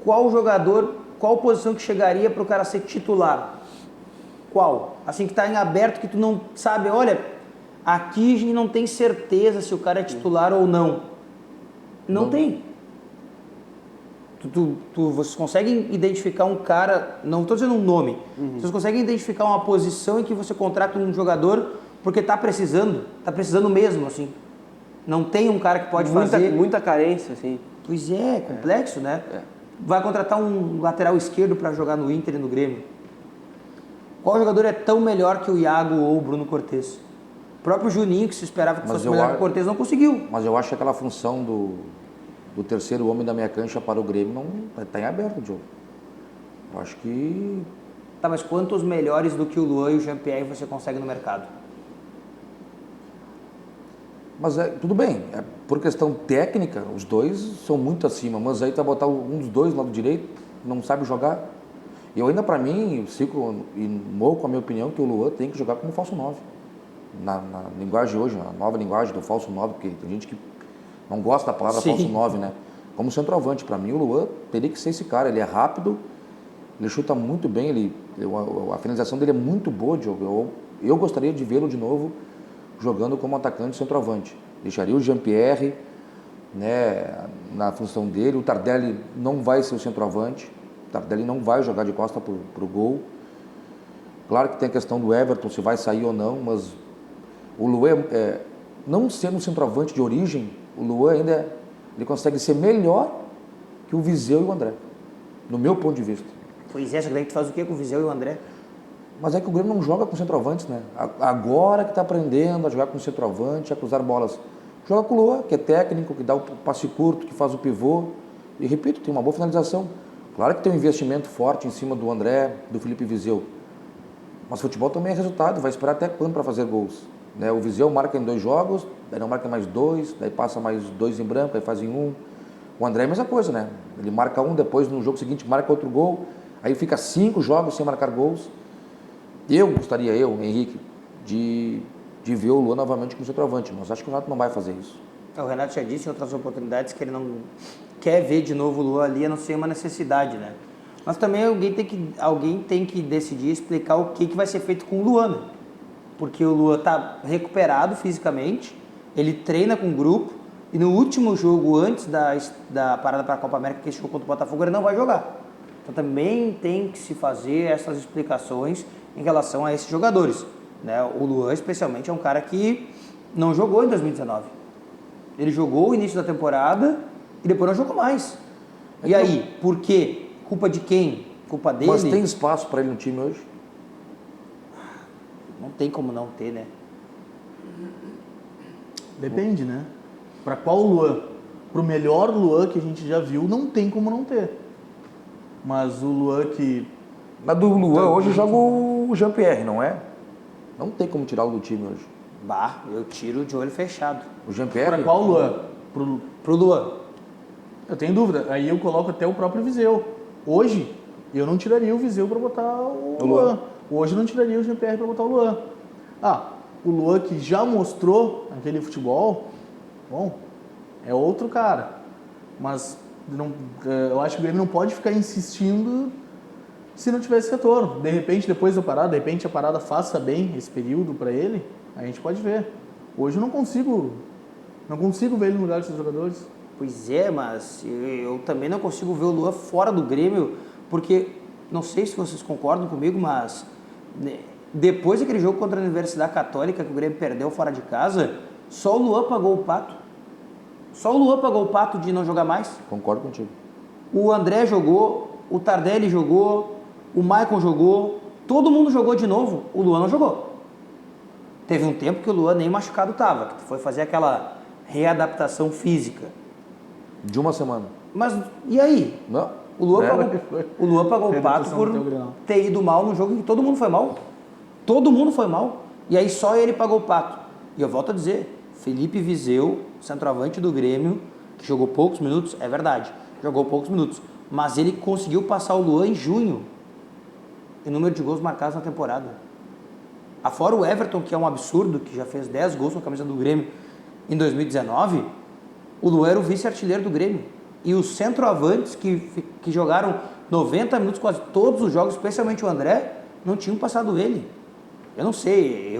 qual posição que chegaria para o cara ser titular? Qual? Assim, que está em aberto, que tu não sabe, olha, aqui a gente não tem certeza se o cara é titular ou não. Não tem. Vocês conseguem identificar um cara, não estou dizendo um nome, vocês conseguem identificar uma posição em que você contrata um jogador porque está precisando mesmo, assim. Não tem um cara que pode fazer... Muita carência, assim. Pois é, complexo, né? Vai contratar um lateral esquerdo para jogar no Inter e no Grêmio. Qual jogador é tão melhor que o Iago ou o Bruno Cortez? O próprio Juninho, que se esperava que fosse melhor que o Cortez, não conseguiu. Mas eu acho que aquela função do terceiro homem da meia cancha para o Grêmio não está em aberto, Diogo. Eu acho que... Tá, mas quantos melhores do que o Luan e o Jean-Pierre você consegue no mercado? Mas tudo bem, por questão técnica, os dois são muito acima, mas aí tu vai botar um dos dois no lado direito, não sabe jogar. E eu ainda, para mim, sigo e morro com a minha opinião que o Luan tem que jogar como falso 9. Na linguagem hoje, na nova linguagem do falso 9, porque tem gente que não gosta da palavra falso 9, né? Como centroavante, para mim o Luan teria que ser esse cara, ele é rápido, ele chuta muito bem, a finalização dele é muito boa, Diogo. Eu gostaria de vê-lo de novo jogando como atacante centroavante. Deixaria o Jean-Pierre, né, na função dele, o Tardelli não vai ser o centroavante, o Tardelli não vai jogar de costa pro gol. Claro que tem a questão do Everton, se vai sair ou não, mas o Luan, não sendo um centroavante de origem, o Luan ainda ele consegue ser melhor que o Viseu e o André, no meu ponto de vista. Pois é, só que daí tu faz o que com o Viseu e o André? Mas é que o Grêmio não joga com centroavantes, né? Agora que está aprendendo a jogar com centroavante, a cruzar bolas. Joga com o Luan, que é técnico, que dá o passe curto, que faz o pivô. E repito, tem uma boa finalização. Claro que tem um investimento forte em cima do André, do Felipe Viseu. Mas futebol também é resultado, vai esperar até quando para fazer gols? Né? O Viseu marca em 2 jogos, daí não marca mais 2, daí passa mais 2 em branco, aí faz em 1. O André é a mesma coisa, né? Ele marca 1, depois no jogo seguinte marca outro gol, aí fica 5 jogos sem marcar gols. Eu gostaria, Henrique, de ver o Luan novamente como centroavante, mas acho que o Renato não vai fazer isso. O Renato já disse em outras oportunidades que ele não quer ver de novo o Luan ali, a não ser uma necessidade, né? Mas também alguém tem que decidir explicar o que vai ser feito com o Luan, né? Porque o Luan está recuperado fisicamente, ele treina com o grupo, e no último jogo, antes da parada para a Copa América, que esse jogo contra o Botafogo, ele não vai jogar. Então também tem que se fazer essas explicações em relação a esses jogadores, né? O Luan, especialmente, é um cara que não jogou em 2019. Ele jogou o início da temporada e depois não jogou mais. E aí, por quê? Culpa de quem? Culpa dele? Mas tem espaço para ele no time hoje? Não tem como não ter, né? Depende, né? Para qual Luan? Pro melhor Luan que a gente já viu, não tem como não ter. Mas o Luan que... Mas do Luan hoje joga o Jean-Pierre, não é? Não tem como tirá-lo do time hoje. Bah, eu tiro de olho fechado. O Jean-Pierre? Para qual Luan? Pro Luan. Eu tenho dúvida. Aí eu coloco até o próprio Viseu. Hoje, eu não tiraria o Viseu para botar o Luan. Hoje eu não tiraria o Jean-Pierre para botar o Luan. O Luan que já mostrou aquele futebol, bom, é outro cara. Mas eu acho que o Grêmio não pode ficar insistindo se não tivesse retorno. De repente, depois da parada, a parada faça bem esse período para ele, a gente pode ver. Hoje eu não consigo ver ele no lugar desses jogadores. Pois é, mas eu também não consigo ver o Luan fora do Grêmio, porque, não sei se vocês concordam comigo, mas depois daquele jogo contra a Universidade Católica que o Grêmio perdeu fora de casa, só o Luan pagou o pato. Só o Luan pagou o pato de não jogar mais. Concordo contigo. O André jogou, o Tardelli jogou, o Maicon jogou, todo mundo jogou de novo, o Luan não jogou. Teve um tempo que o Luan nem machucado estava, que foi fazer aquela readaptação física. De uma semana. Mas, e aí? Não. O Luan pagou o pato por ter ido mal no jogo em que todo mundo foi mal. Todo mundo foi mal. E aí só ele pagou o pato. E eu volto a dizer, Felipe Viseu, centroavante do Grêmio, que jogou poucos minutos, é verdade, jogou poucos minutos, mas ele conseguiu passar o Luan em junho em número de gols marcados na temporada. Afora o Everton, que é um absurdo, que já fez 10 gols com a camisa do Grêmio em 2019, o Luan era o vice-artilheiro do Grêmio. E os centroavantes que jogaram 90 minutos quase todos os jogos, especialmente o André, não tinham passado ele. Eu não sei,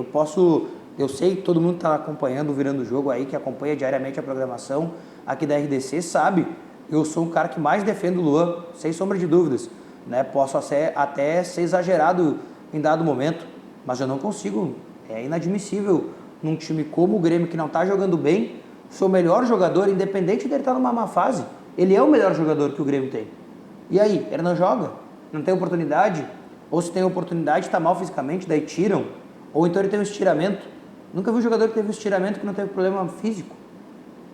eu sei que todo mundo está acompanhando o Virando o Jogo aí, que acompanha diariamente a programação aqui da RDC, sabe, eu sou um cara que mais defende o Luan, sem sombra de dúvidas, né? Posso até ser exagerado em dado momento, mas eu não consigo, é inadmissível num time como o Grêmio, que não está jogando bem, ser o melhor jogador, independente dele estar numa má fase, ele é o melhor jogador que o Grêmio tem. E aí, ele não joga? Não tem oportunidade? Ou se tem oportunidade, está mal fisicamente, daí tiram? Ou então ele tem um estiramento? Nunca vi um jogador que teve um estiramento que não teve problema físico,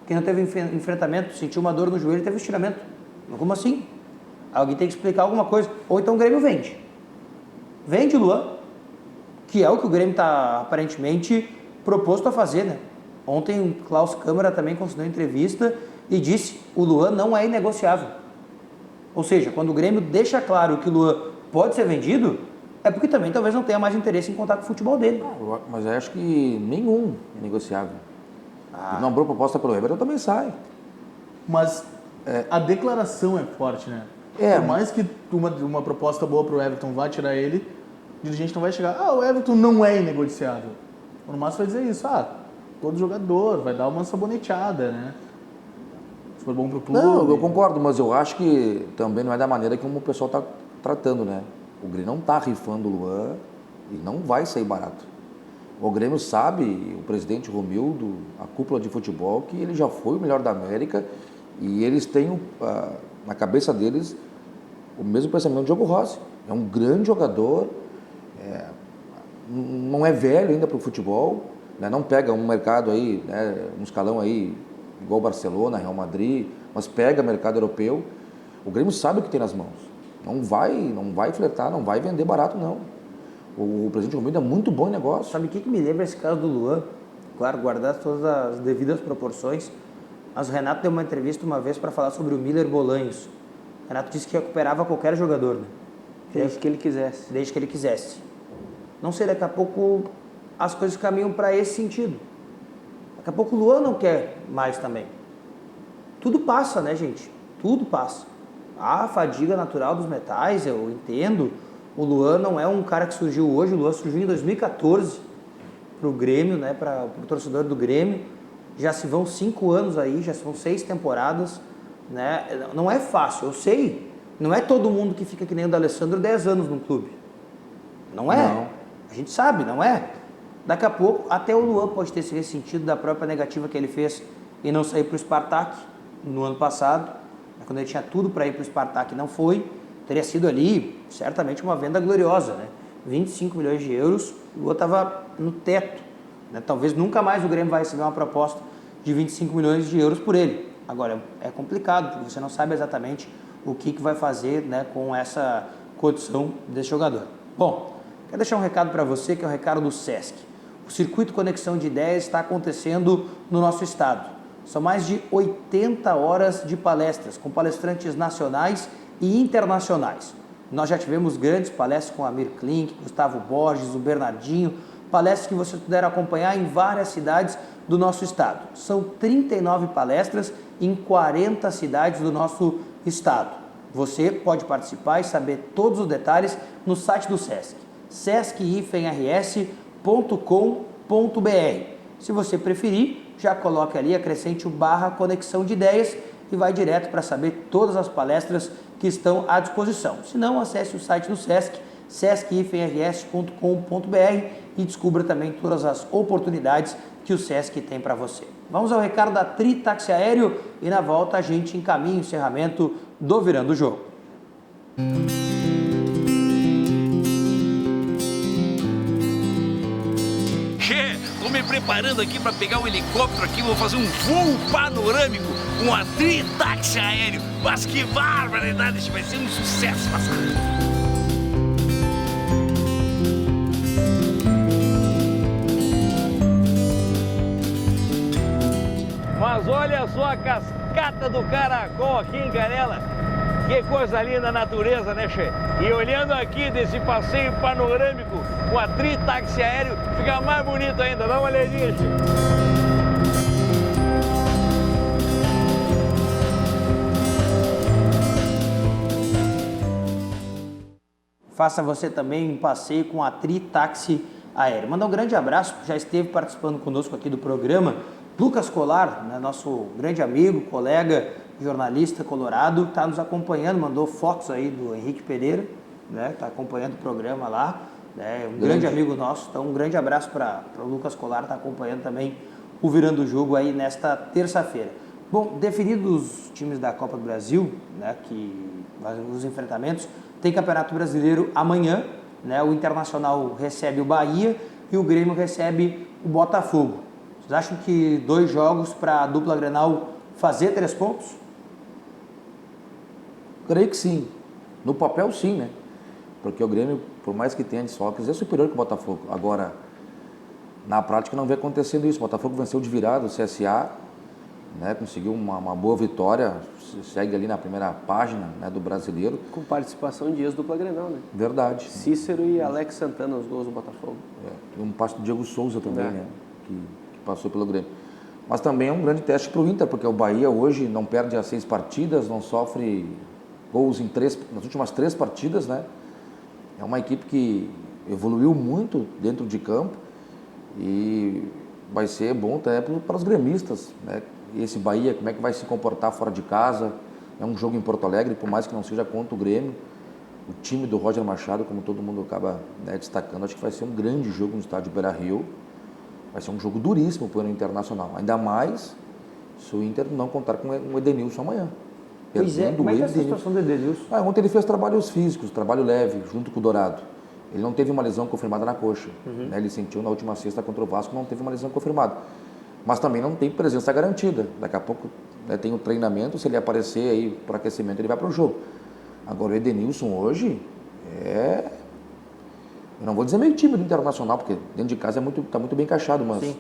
que não teve enfrentamento, sentiu uma dor no joelho e teve estiramento. Como assim? Alguém tem que explicar alguma coisa. Ou então o Grêmio vende. Vende o Luan, que é o que o Grêmio está aparentemente proposto a fazer, né? Ontem o Klaus Câmara também concedeu entrevista e disse o Luan não é inegociável. Ou seja, quando o Grêmio deixa claro que o Luan pode ser vendido, é porque também talvez não tenha mais interesse em contar com o futebol dele. Mas eu acho que nenhum é negociável. Nombrou proposta pelo Everton, também sai. Mas a declaração é forte, né? Por mais que uma proposta boa pro Everton vá tirar ele, o dirigente não vai chegar, o Everton não é inegociável. O máximo vai dizer isso, todo jogador, vai dar uma saboneteada, né? Se for bom pro clube. Não, eu concordo, mas eu acho que também não é da maneira como o pessoal está tratando, né? O Grêmio não está rifando o Luan e não vai sair barato. O Grêmio sabe, o presidente Romildo, a cúpula de futebol, que ele já foi o melhor da América e eles têm na cabeça deles o mesmo pensamento do Diogo Rossi. É um grande jogador, não é velho ainda para o futebol, né? Não pega um mercado aí, né, um escalão aí, igual Barcelona, Real Madrid, mas pega mercado europeu. O Grêmio sabe o que tem nas mãos. Não vai flertar, não vai vender barato, não. O presidente Romildo é muito bom em negócio. Sabe o que me lembra esse caso do Luan? Claro, guardar todas as devidas proporções. Mas o Renato deu uma entrevista uma vez para falar sobre o Miller Bolanhos. O Renato disse que recuperava qualquer jogador, né? Desde que ele quisesse. Desde que ele quisesse. Não sei, daqui a pouco as coisas caminham para esse sentido. Daqui a pouco o Luan não quer mais também. Tudo passa, né, gente? Tudo passa. A fadiga natural dos metais, eu entendo. O Luan não é um cara que surgiu hoje, o Luan surgiu em 2014 para o Grêmio, né, para o torcedor do Grêmio. Já se vão 5 anos aí, já são 6 temporadas, né? Não é fácil, eu sei. Não é todo mundo que fica que nem o D'Alessandro 10 anos no clube. Não é. Não. A gente sabe, não é. Daqui a pouco, até o Luan pode ter se ressentido da própria negativa que ele fez em não sair para o Spartak no ano passado, quando ele tinha tudo para ir para o Spartak e não foi. Teria sido ali, certamente, uma venda gloriosa, né? 25 milhões de euros, o Luan estava no teto, né? Talvez nunca mais o Grêmio vai receber uma proposta de 25 milhões de euros por ele. Agora, é complicado, porque você não sabe exatamente o que vai fazer, né, com essa condição desse jogador. Bom, quero deixar um recado para você, que é o recado do SESC. O Circuito Conexão de Ideias está acontecendo no nosso estado. São mais de 80 horas de palestras, com palestrantes nacionais e internacionais. Nós já tivemos grandes palestras com Amir Klink, Gustavo Borges, o Bernardinho, palestras que vocês puderam acompanhar em várias cidades do nosso estado. São 39 palestras em 40 cidades do nosso estado. Você pode participar e saber todos os detalhes no site do SESC, sesc-rs.com.br. Se você preferir, já coloque ali, acrescente o /conexão de ideias e vai direto para saber todas as palestras que estão à disposição. Se não, acesse o site do SESC, sesc-rs.com.br, e descubra também todas as oportunidades que o SESC tem para você. Vamos ao recado da Tri Táxi Aéreo e na volta a gente encaminha o encerramento do Virando o Jogo. Vou me preparando aqui para pegar um helicóptero aqui, vou fazer um voo panorâmico, um tri-táxi aéreo. Mas que barbaridade, isso vai ser um sucesso, Massaro. Mas olha só a cascata do Caracol aqui em Canela. Que coisa linda a natureza, né, Che? E olhando aqui desse passeio panorâmico com a tri-táxi aéreo, fica mais bonito ainda. Dá uma olhadinha, Che. Faça você também um passeio com a tri-táxi aéreo. Mandar um grande abraço, já esteve participando conosco aqui do programa, Lucas Colar, né, nosso grande amigo, colega, jornalista colorado, está nos acompanhando, mandou fotos aí do Henrique Pereira, né, está acompanhando o programa lá, né, um grande amigo nosso, então um grande abraço para o Lucas Colar, está acompanhando também o Virando o Jogo aí nesta terça-feira. Bom, definidos os times da Copa do Brasil, né, que os enfrentamentos, tem Campeonato Brasileiro amanhã, né, o Internacional recebe o Bahia e o Grêmio recebe o Botafogo. Vocês acham que 2 jogos para a dupla Grenal fazer 3 pontos? Creio que sim. No papel, sim, né? Porque o Grêmio, por mais que tenha desfalques, é superior que o Botafogo. Agora, na prática, não vem acontecendo isso. O Botafogo venceu de virada o CSA, né? Conseguiu uma boa vitória, segue ali na primeira página, né, do Brasileiro. Com participação de ex-dupla Grenal, né? Verdade. Cícero e Alex Santana, os gols do Botafogo. E um passe do Diego Souza também, né? Que passou pelo Grêmio. Mas também é um grande teste para o Inter, porque o Bahia hoje não perde as 6 partidas, não sofre gols nas últimas 3 partidas, né? É uma equipe que evoluiu muito dentro de campo e vai ser bom até para os gremistas, né? E esse Bahia, como é que vai se comportar fora de casa? É um jogo em Porto Alegre, por mais que não seja contra o Grêmio. O time do Roger Machado, como todo mundo acaba, né, destacando, acho que vai ser um grande jogo no estádio Beira-Rio. Vai ser um jogo duríssimo para o Internacional. Ainda mais se o Inter não contar com o Edenilson amanhã. Pois é, como é que é a situação do Edenilson? Ontem ele fez trabalhos físicos, trabalho leve, junto com o Dourado. Ele não teve uma lesão confirmada na coxa. Né? Ele sentiu na última sexta contra o Vasco, não teve uma lesão confirmada. Mas também não tem presença garantida. Daqui a pouco, né, tem o treinamento, se ele aparecer aí para aquecimento, ele vai para o jogo. Agora o Edenilson hoje eu não vou dizer meio time do Internacional, porque dentro de casa está muito bem encaixado, mas sim,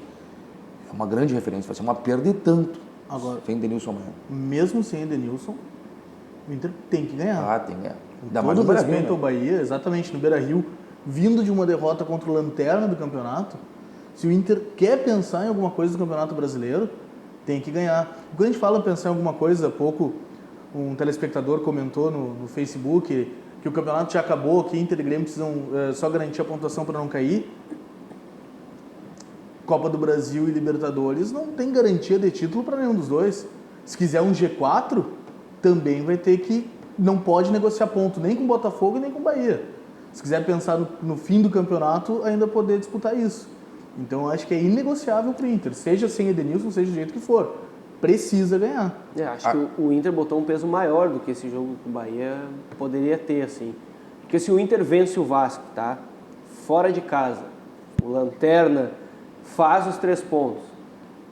é uma grande referência. Vai ser uma perda e tanto. Agora, sem Edenilson amanhã. Mesmo sem Edenilson, o Inter tem que ganhar. Ah, tem que ganhar. Com todo respeito ao Bahia, exatamente no Beira-Rio, vindo de uma derrota contra o Lanterna do campeonato, se o Inter quer pensar em alguma coisa do Campeonato Brasileiro, tem que ganhar. Quando a gente fala pensar em alguma coisa, há pouco um telespectador comentou no Facebook que o campeonato já acabou, que Inter e Grêmio precisam só garantir a pontuação para não cair. Copa do Brasil e Libertadores não tem garantia de título para nenhum dos dois. Se quiser um G4, também vai ter que... Não pode negociar ponto nem com o Botafogo nem com o Bahia. Se quiser pensar no fim do campeonato, ainda poder disputar isso. Então, eu acho que é inegociável para o Inter. Seja sem Edenilson, seja do jeito que for. Precisa ganhar. Acho que o Inter botou um peso maior do que esse jogo que o Bahia poderia ter, assim. Porque se o Inter vence o Vasco, tá? Fora de casa, o Lanterna faz os 3 pontos.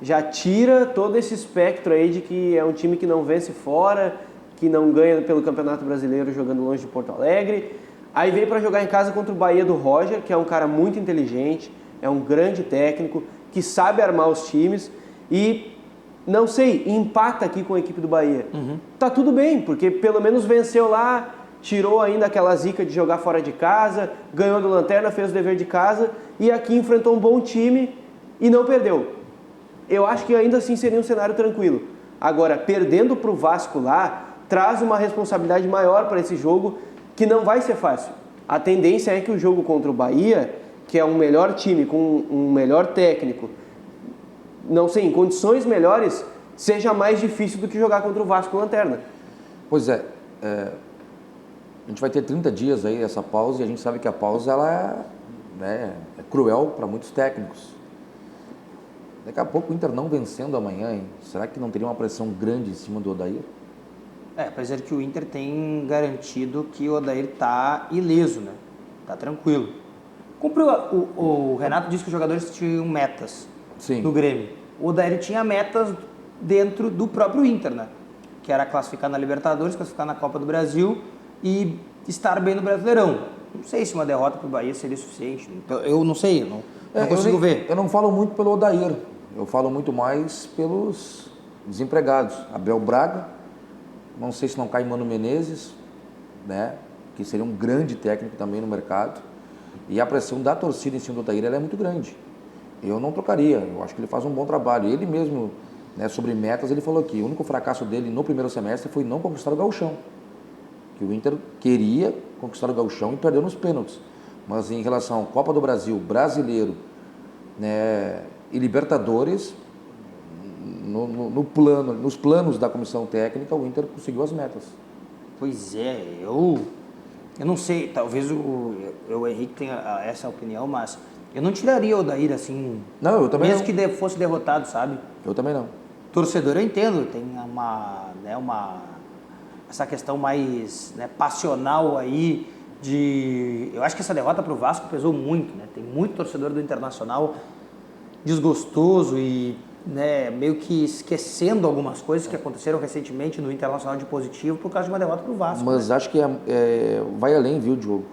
Já tira todo esse espectro aí de que é um time que não vence fora, que não ganha pelo Campeonato Brasileiro jogando longe de Porto Alegre. Aí vem para jogar em casa contra o Bahia do Roger, que é um cara muito inteligente, é um grande técnico, que sabe armar os times e... Não sei, empata aqui com a equipe do Bahia. Tá tudo bem, porque pelo menos venceu lá, tirou ainda aquela zica de jogar fora de casa, ganhou do Lanterna, fez o dever de casa e aqui enfrentou um bom time e não perdeu. Eu acho que ainda assim seria um cenário tranquilo. Agora, perdendo para o Vasco lá, traz uma responsabilidade maior para esse jogo que não vai ser fácil. A tendência é que o jogo contra o Bahia, que é um melhor time, com um melhor técnico, não sei, em condições melhores, seja mais difícil do que jogar contra o Vasco Lanterna. Pois é, a gente vai ter 30 dias aí essa pausa e a gente sabe que a pausa ela é cruel para muitos técnicos. Daqui a pouco o Inter não vencendo amanhã, hein? Será que não teria uma pressão grande em cima do Odair? Apesar de que o Inter tem garantido que o Odair está ileso, né? Tá tranquilo. O Renato disse que os jogadores tinham metas no Grêmio. O Odair tinha metas dentro do próprio Inter, né? Que era classificar na Libertadores, classificar na Copa do Brasil e estar bem no Brasileirão. Não sei se uma derrota para o Bahia seria suficiente. Eu não sei, não consigo ver. Eu não falo muito pelo Odair, eu falo muito mais pelos desempregados. Abel Braga, não sei se não cai Mano Menezes, né? Que seria um grande técnico também no mercado. E a pressão da torcida em cima do Odair ela é muito grande. Eu não trocaria, eu acho que ele faz um bom trabalho. Ele mesmo, né, sobre metas, ele falou que o único fracasso dele no primeiro semestre foi não conquistar o Gauchão. Que o Inter queria conquistar o Gauchão e perdeu nos pênaltis. Mas em relação à Copa do Brasil, Brasileiro, né, e Libertadores, nos planos da comissão técnica, o Inter conseguiu as metas. Pois é, eu não sei, talvez o Henrique tenha essa opinião, mas eu não tiraria o Odair assim, não, eu também mesmo não. Que fosse derrotado, sabe? Eu também não. Torcedor eu entendo, tem essa questão mais, né, passional aí, eu acho que essa derrota para o Vasco pesou muito, né? Tem muito torcedor do Internacional desgostoso e, né, meio que esquecendo algumas coisas que aconteceram recentemente no Internacional de positivo por causa de uma derrota para o Vasco. Mas né? Acho que vai além, viu, Diogo?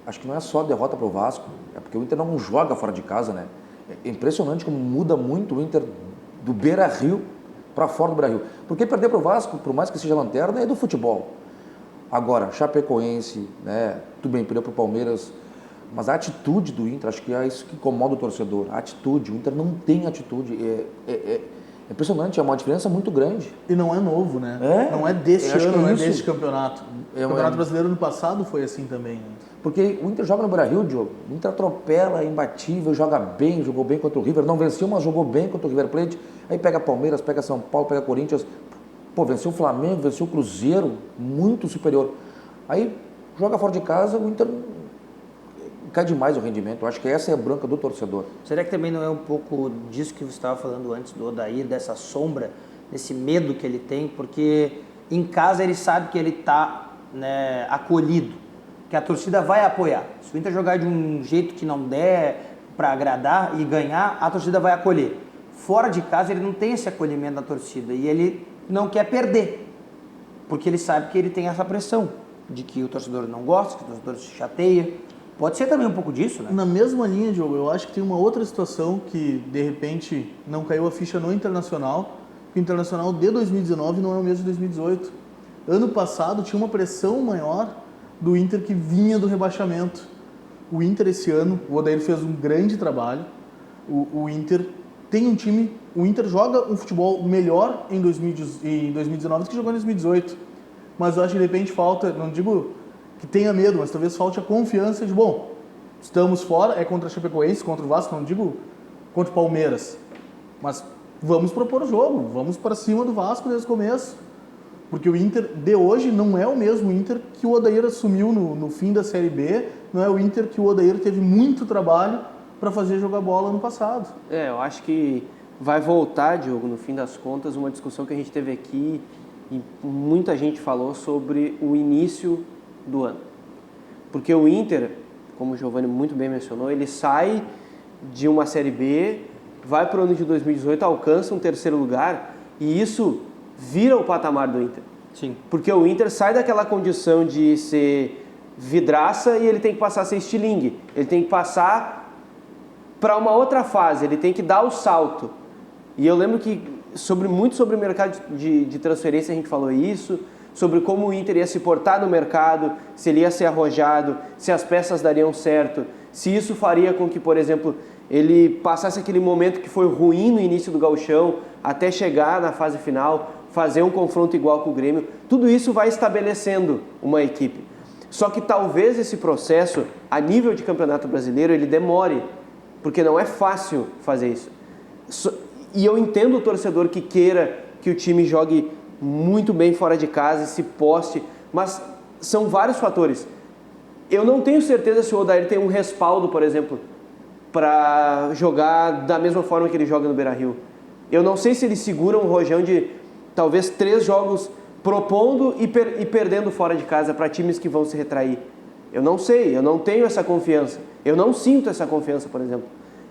Acho que não é só derrota para o Vasco, é porque o Inter não joga fora de casa, né? É impressionante como muda muito o Inter do Beira-Rio para fora do Beira-Rio. Porque perder para o Vasco, por mais que seja lanterna, é do futebol. Agora, Chapecoense, né? Tudo bem, perdeu para o Palmeiras, mas a atitude do Inter, acho que é isso que incomoda o torcedor. A atitude, o Inter não tem atitude. É impressionante, é uma diferença muito grande. E não é novo, né? Não é deste ano, não é deste campeonato. O Campeonato Brasileiro no passado foi assim também. Né? Porque o Inter joga no Beira-Rio, Diogo. O Inter atropela, é imbatível, joga bem, jogou bem contra o River. Não venceu, mas jogou bem contra o River Plate. Aí pega Palmeiras, pega São Paulo, pega Corinthians. Pô, venceu o Flamengo, venceu o Cruzeiro, muito superior. Aí joga fora de casa, o Inter cai demais o rendimento. Eu acho que essa é a bronca do torcedor. Será que também não é um pouco disso que você estava falando antes do Odair, dessa sombra, desse medo que ele tem? Porque em casa ele sabe que ele está, né, acolhido, que a torcida vai apoiar. Se o Inter jogar de um jeito que não der para agradar e ganhar, a torcida vai acolher. Fora de casa ele não tem esse acolhimento da torcida e ele não quer perder, porque ele sabe que ele tem essa pressão de que o torcedor não gosta, que o torcedor se chateia. Pode ser também um pouco disso, né? Na mesma linha, Diogo, eu acho que tem uma outra situação que, de repente, não caiu a ficha no Internacional, que o Internacional de 2019 não é o mesmo de 2018. Ano passado tinha uma pressão maior do Inter que vinha do rebaixamento. O Inter esse ano, o Odair fez um grande trabalho, o Inter tem um time, o Inter joga um futebol melhor em 2019 do que jogou em 2018. Mas eu acho que de repente falta, não digo que tenha medo, mas talvez falte a confiança de, bom, estamos fora, é contra a Chapecoense, contra o Vasco, não digo contra o Palmeiras, mas vamos propor o jogo, vamos para cima do Vasco desde o começo, porque o Inter de hoje não é o mesmo Inter que o Odair assumiu no fim da Série B, não é o Inter que o Odair teve muito trabalho para fazer jogar bola no passado. Eu acho que vai voltar, Diogo, no fim das contas, uma discussão que a gente teve aqui e muita gente falou sobre o início do ano. Porque o Inter, como o Giovanni muito bem mencionou, ele sai de uma Série B, vai para o ano de 2018, alcança um terceiro lugar e isso vira o patamar do Inter. Sim. Porque o Inter sai daquela condição de ser vidraça e ele tem que passar a ser estilingue. Ele tem que passar para uma outra fase, ele tem que dar o salto. E eu lembro que muito sobre o mercado de transferência a gente falou isso, sobre como o Inter ia se portar no mercado, se ele ia ser arrojado, se as peças dariam certo, se isso faria com que, por exemplo, ele passasse aquele momento que foi ruim no início do Gauchão, até chegar na fase final, fazer um confronto igual com o Grêmio. Tudo isso vai estabelecendo uma equipe. Só que talvez esse processo, a nível de Campeonato Brasileiro, ele demore, porque não é fácil fazer isso. E eu entendo o torcedor que queira que o time jogue muito bem fora de casa e se poste, mas são vários fatores. Eu não tenho certeza se o Odair tem um respaldo, por exemplo, para jogar da mesma forma que ele joga no Beira-Rio. Eu não sei se ele segura um rojão de talvez 3 jogos propondo e perdendo fora de casa para times que vão se retrair. Eu não sei, eu não tenho essa confiança. Eu não sinto essa confiança, por exemplo.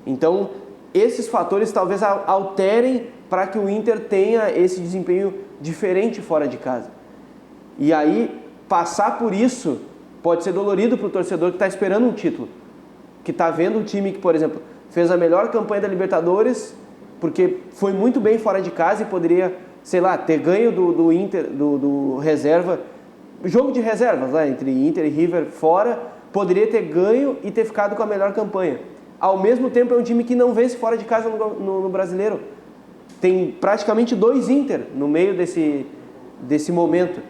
Então, esses fatores talvez alterem para que o Inter tenha esse desempenho diferente fora de casa. E aí, passar por isso pode ser dolorido para o torcedor que está esperando um título. Que está vendo um time que, por exemplo, fez a melhor campanha da Libertadores, porque foi muito bem fora de casa e poderia, sei lá, ter ganho do Inter, do reserva, jogo de reservas, né, entre Inter e River fora, poderia ter ganho e ter ficado com a melhor campanha. Ao mesmo tempo, é um time que não vence fora de casa no Brasileiro. Tem praticamente 2 Inter no meio desse momento.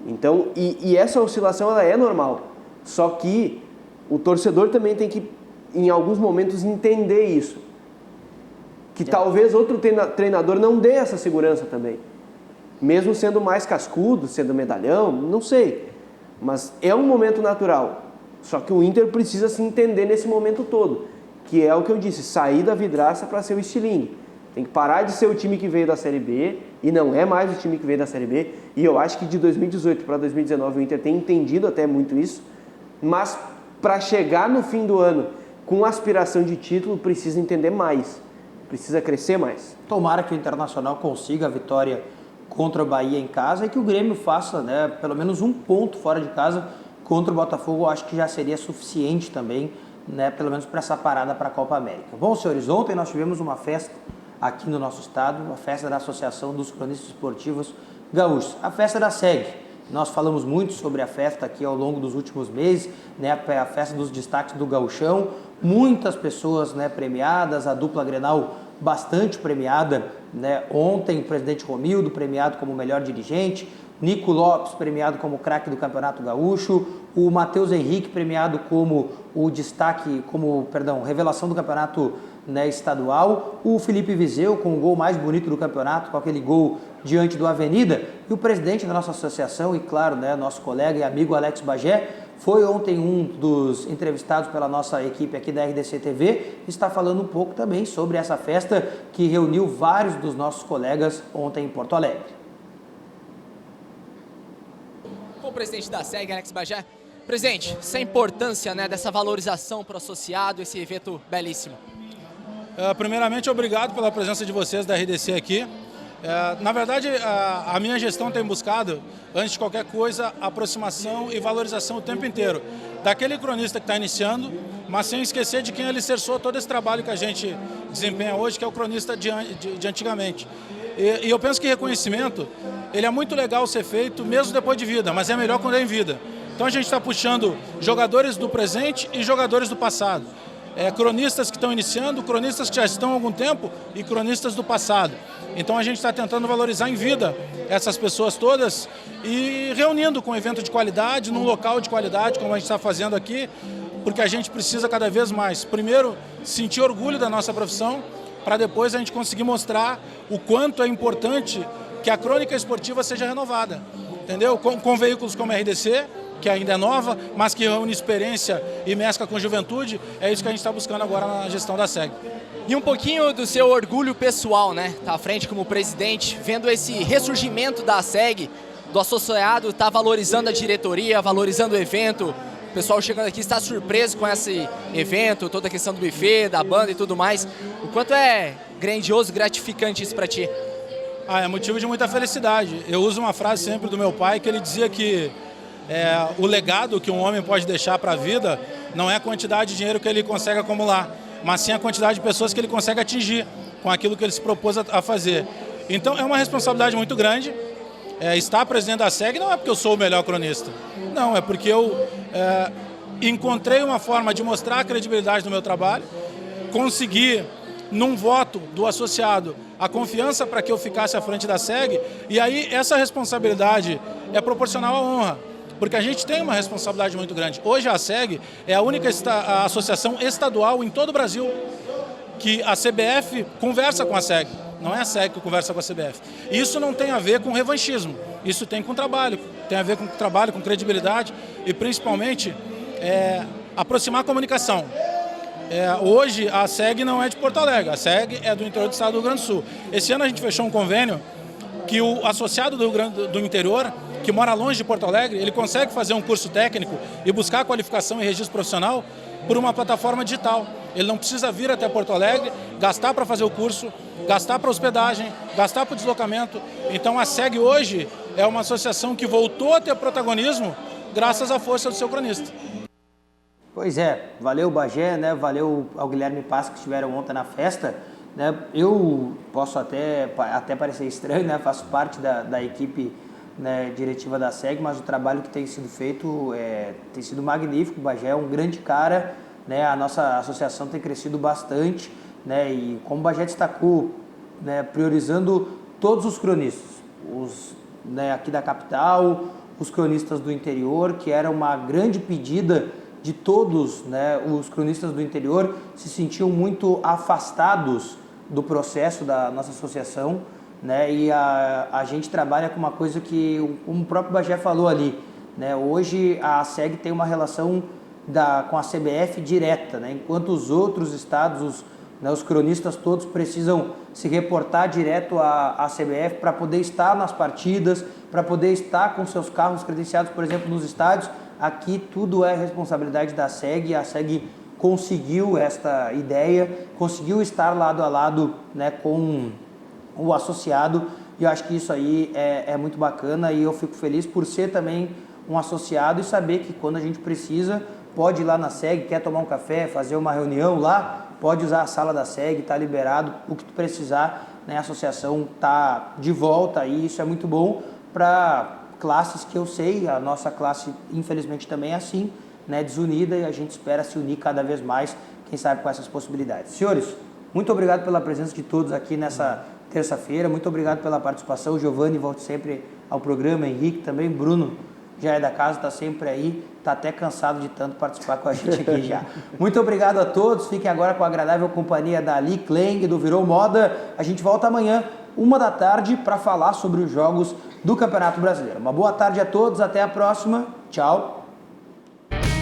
Então, e essa oscilação ela é normal. Só que o torcedor também tem que, em alguns momentos, entender isso. Que talvez outro treinador não dê essa segurança também. Mesmo sendo mais cascudo, sendo medalhão, não sei. Mas é um momento natural. Só que o Inter precisa se entender nesse momento todo. Que é o que eu disse, sair da vidraça para ser o estilingue. Tem que parar de ser o time que veio da Série B, e não é mais o time que veio da Série B. E eu acho que de 2018 para 2019 o Inter tem entendido até muito isso. Mas para chegar no fim do ano com aspiração de título, precisa entender mais. Precisa crescer mais. Tomara que o Internacional consiga a vitória contra o Bahia em casa e que o Grêmio faça, né, pelo menos um ponto fora de casa contra o Botafogo. Eu acho que já seria suficiente também, né, pelo menos para essa parada para a Copa América. Bom, senhores, ontem nós tivemos uma festa aqui no nosso estado, a festa da Associação dos Cronistas Esportivos Gaúchos, a festa da SEG. Nós falamos muito sobre a festa aqui ao longo dos últimos meses, né, a festa dos destaques do Gauchão, muitas pessoas, né, premiadas, a dupla Grenal bastante premiada, né, ontem o presidente Romildo premiado como melhor dirigente, Nico Lopes premiado como craque do Campeonato Gaúcho, o Matheus Henrique premiado como o destaque, revelação do Campeonato, né, estadual, o Felipe Viseu com o gol mais bonito do campeonato, com aquele gol diante do Avenida, e o presidente da nossa associação e, claro, né, nosso colega e amigo Alex Bagé, foi ontem um dos entrevistados pela nossa equipe aqui da RDC TV, está falando um pouco também sobre essa festa que reuniu vários dos nossos colegas ontem em Porto Alegre. Com o presidente da SEG, Alex Bagé. Presidente, essa importância, né, dessa valorização para o associado, esse evento belíssimo. Primeiramente, obrigado pela presença de vocês da RDC aqui. Na verdade, a minha gestão tem buscado, antes de qualquer coisa, aproximação e valorização o tempo inteiro daquele cronista que está iniciando, mas sem esquecer de quem alicerçou todo esse trabalho que a gente desempenha hoje, que é o cronista de antigamente. E eu penso que reconhecimento, ele é muito legal ser feito mesmo depois de vida, mas é melhor quando é em vida. Então a gente está puxando jogadores do presente e jogadores do passado. Cronistas que estão iniciando, cronistas que já estão há algum tempo e cronistas do passado. Então a gente está tentando valorizar em vida essas pessoas todas e reunindo com um evento de qualidade, num local de qualidade, como a gente está fazendo aqui, porque a gente precisa cada vez mais, primeiro, sentir orgulho da nossa profissão, para depois a gente conseguir mostrar o quanto é importante que a crônica esportiva seja renovada, entendeu? Com veículos como a RDC, que ainda é nova, mas que reúne experiência e mescla com juventude, é isso que a gente está buscando agora na gestão da SEG. E um pouquinho do seu orgulho pessoal, né? Tá à frente como presidente, vendo esse ressurgimento da SEG, do associado, tá valorizando a diretoria, valorizando o evento. O pessoal chegando aqui está surpreso com esse evento, toda a questão do buffet, da banda e tudo mais. O quanto é grandioso, gratificante isso para ti? É motivo de muita felicidade. Eu uso uma frase sempre do meu pai, que ele dizia que o legado que um homem pode deixar para a vida não é a quantidade de dinheiro que ele consegue acumular, mas sim a quantidade de pessoas que ele consegue atingir com aquilo que ele se propôs a fazer. Então é uma responsabilidade muito grande. Estar presidente da SEG não é porque eu sou o melhor cronista, não, é porque eu encontrei uma forma de mostrar a credibilidade do meu trabalho, consegui, num voto do associado, a confiança para que eu ficasse à frente da SEG, e aí essa responsabilidade é proporcional à honra. Porque a gente tem uma responsabilidade muito grande. Hoje a SEG é a única associação estadual em todo o Brasil que a CBF conversa com a SEG. Não é a SEG que conversa com a CBF. Isso não tem a ver com revanchismo. Isso tem com trabalho. Tem a ver com trabalho, com credibilidade e principalmente aproximar a comunicação. Hoje a SEG não é de Porto Alegre. A SEG é do interior do estado do Rio Grande do Sul. Esse ano a gente fechou um convênio que o associado do interior, que mora longe de Porto Alegre, ele consegue fazer um curso técnico e buscar qualificação e registro profissional por uma plataforma digital. Ele não precisa vir até Porto Alegre, gastar para fazer o curso, gastar para hospedagem, gastar para o deslocamento. Então a SEG hoje é uma associação que voltou a ter protagonismo graças à força do seu cronista. Pois é, valeu Bagé, né? Valeu ao Guilherme Paz que estiveram ontem na festa. Né? Eu posso até parecer estranho, né? Faço parte da equipe, né, diretiva da SEG, mas o trabalho que tem sido feito tem sido magnífico. O Bagé é um grande cara, né? A nossa associação tem crescido bastante, né? E como o Bagé destacou, né, priorizando todos os cronistas, os, né, aqui da capital, os cronistas do interior, que era uma grande pedida de todos, né? Os cronistas do interior se sentiam muito afastados do processo da nossa associação, né? E a gente trabalha com uma coisa que o próprio Bagé falou ali, né? Hoje a SEG tem uma relação com a CBF direta, né? Enquanto os outros estados, os cronistas todos precisam se reportar direto à CBF para poder estar nas partidas, para poder estar com seus carros credenciados, por exemplo, nos estádios. Aqui tudo é responsabilidade da SEG. A SEG conseguiu esta ideia, conseguiu estar lado a lado, né, com o associado, e eu acho que isso aí é muito bacana, e eu fico feliz por ser também um associado e saber que quando a gente precisa, pode ir lá na SEG, quer tomar um café, fazer uma reunião lá, pode usar a sala da SEG, está liberado, o que tu precisar, né, a associação está de volta, e isso é muito bom para classes que eu sei, a nossa classe infelizmente também é assim, né, desunida, e a gente espera se unir cada vez mais, quem sabe com essas possibilidades. Senhores, muito obrigado pela presença de todos aqui nessa terça-feira, muito obrigado pela participação. O Giovanni volte sempre ao programa, Henrique também, Bruno já é da casa, está sempre aí, está até cansado de tanto participar com a gente aqui já. Muito obrigado a todos, fiquem agora com a agradável companhia da Ali Kleng, do Virou Moda. A gente volta amanhã, 13h, para falar sobre os jogos do Campeonato Brasileiro. Uma boa tarde a todos, até a próxima, tchau.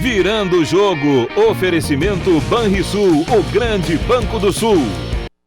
Virando o jogo, oferecimento Banrisul, o grande Banco do Sul.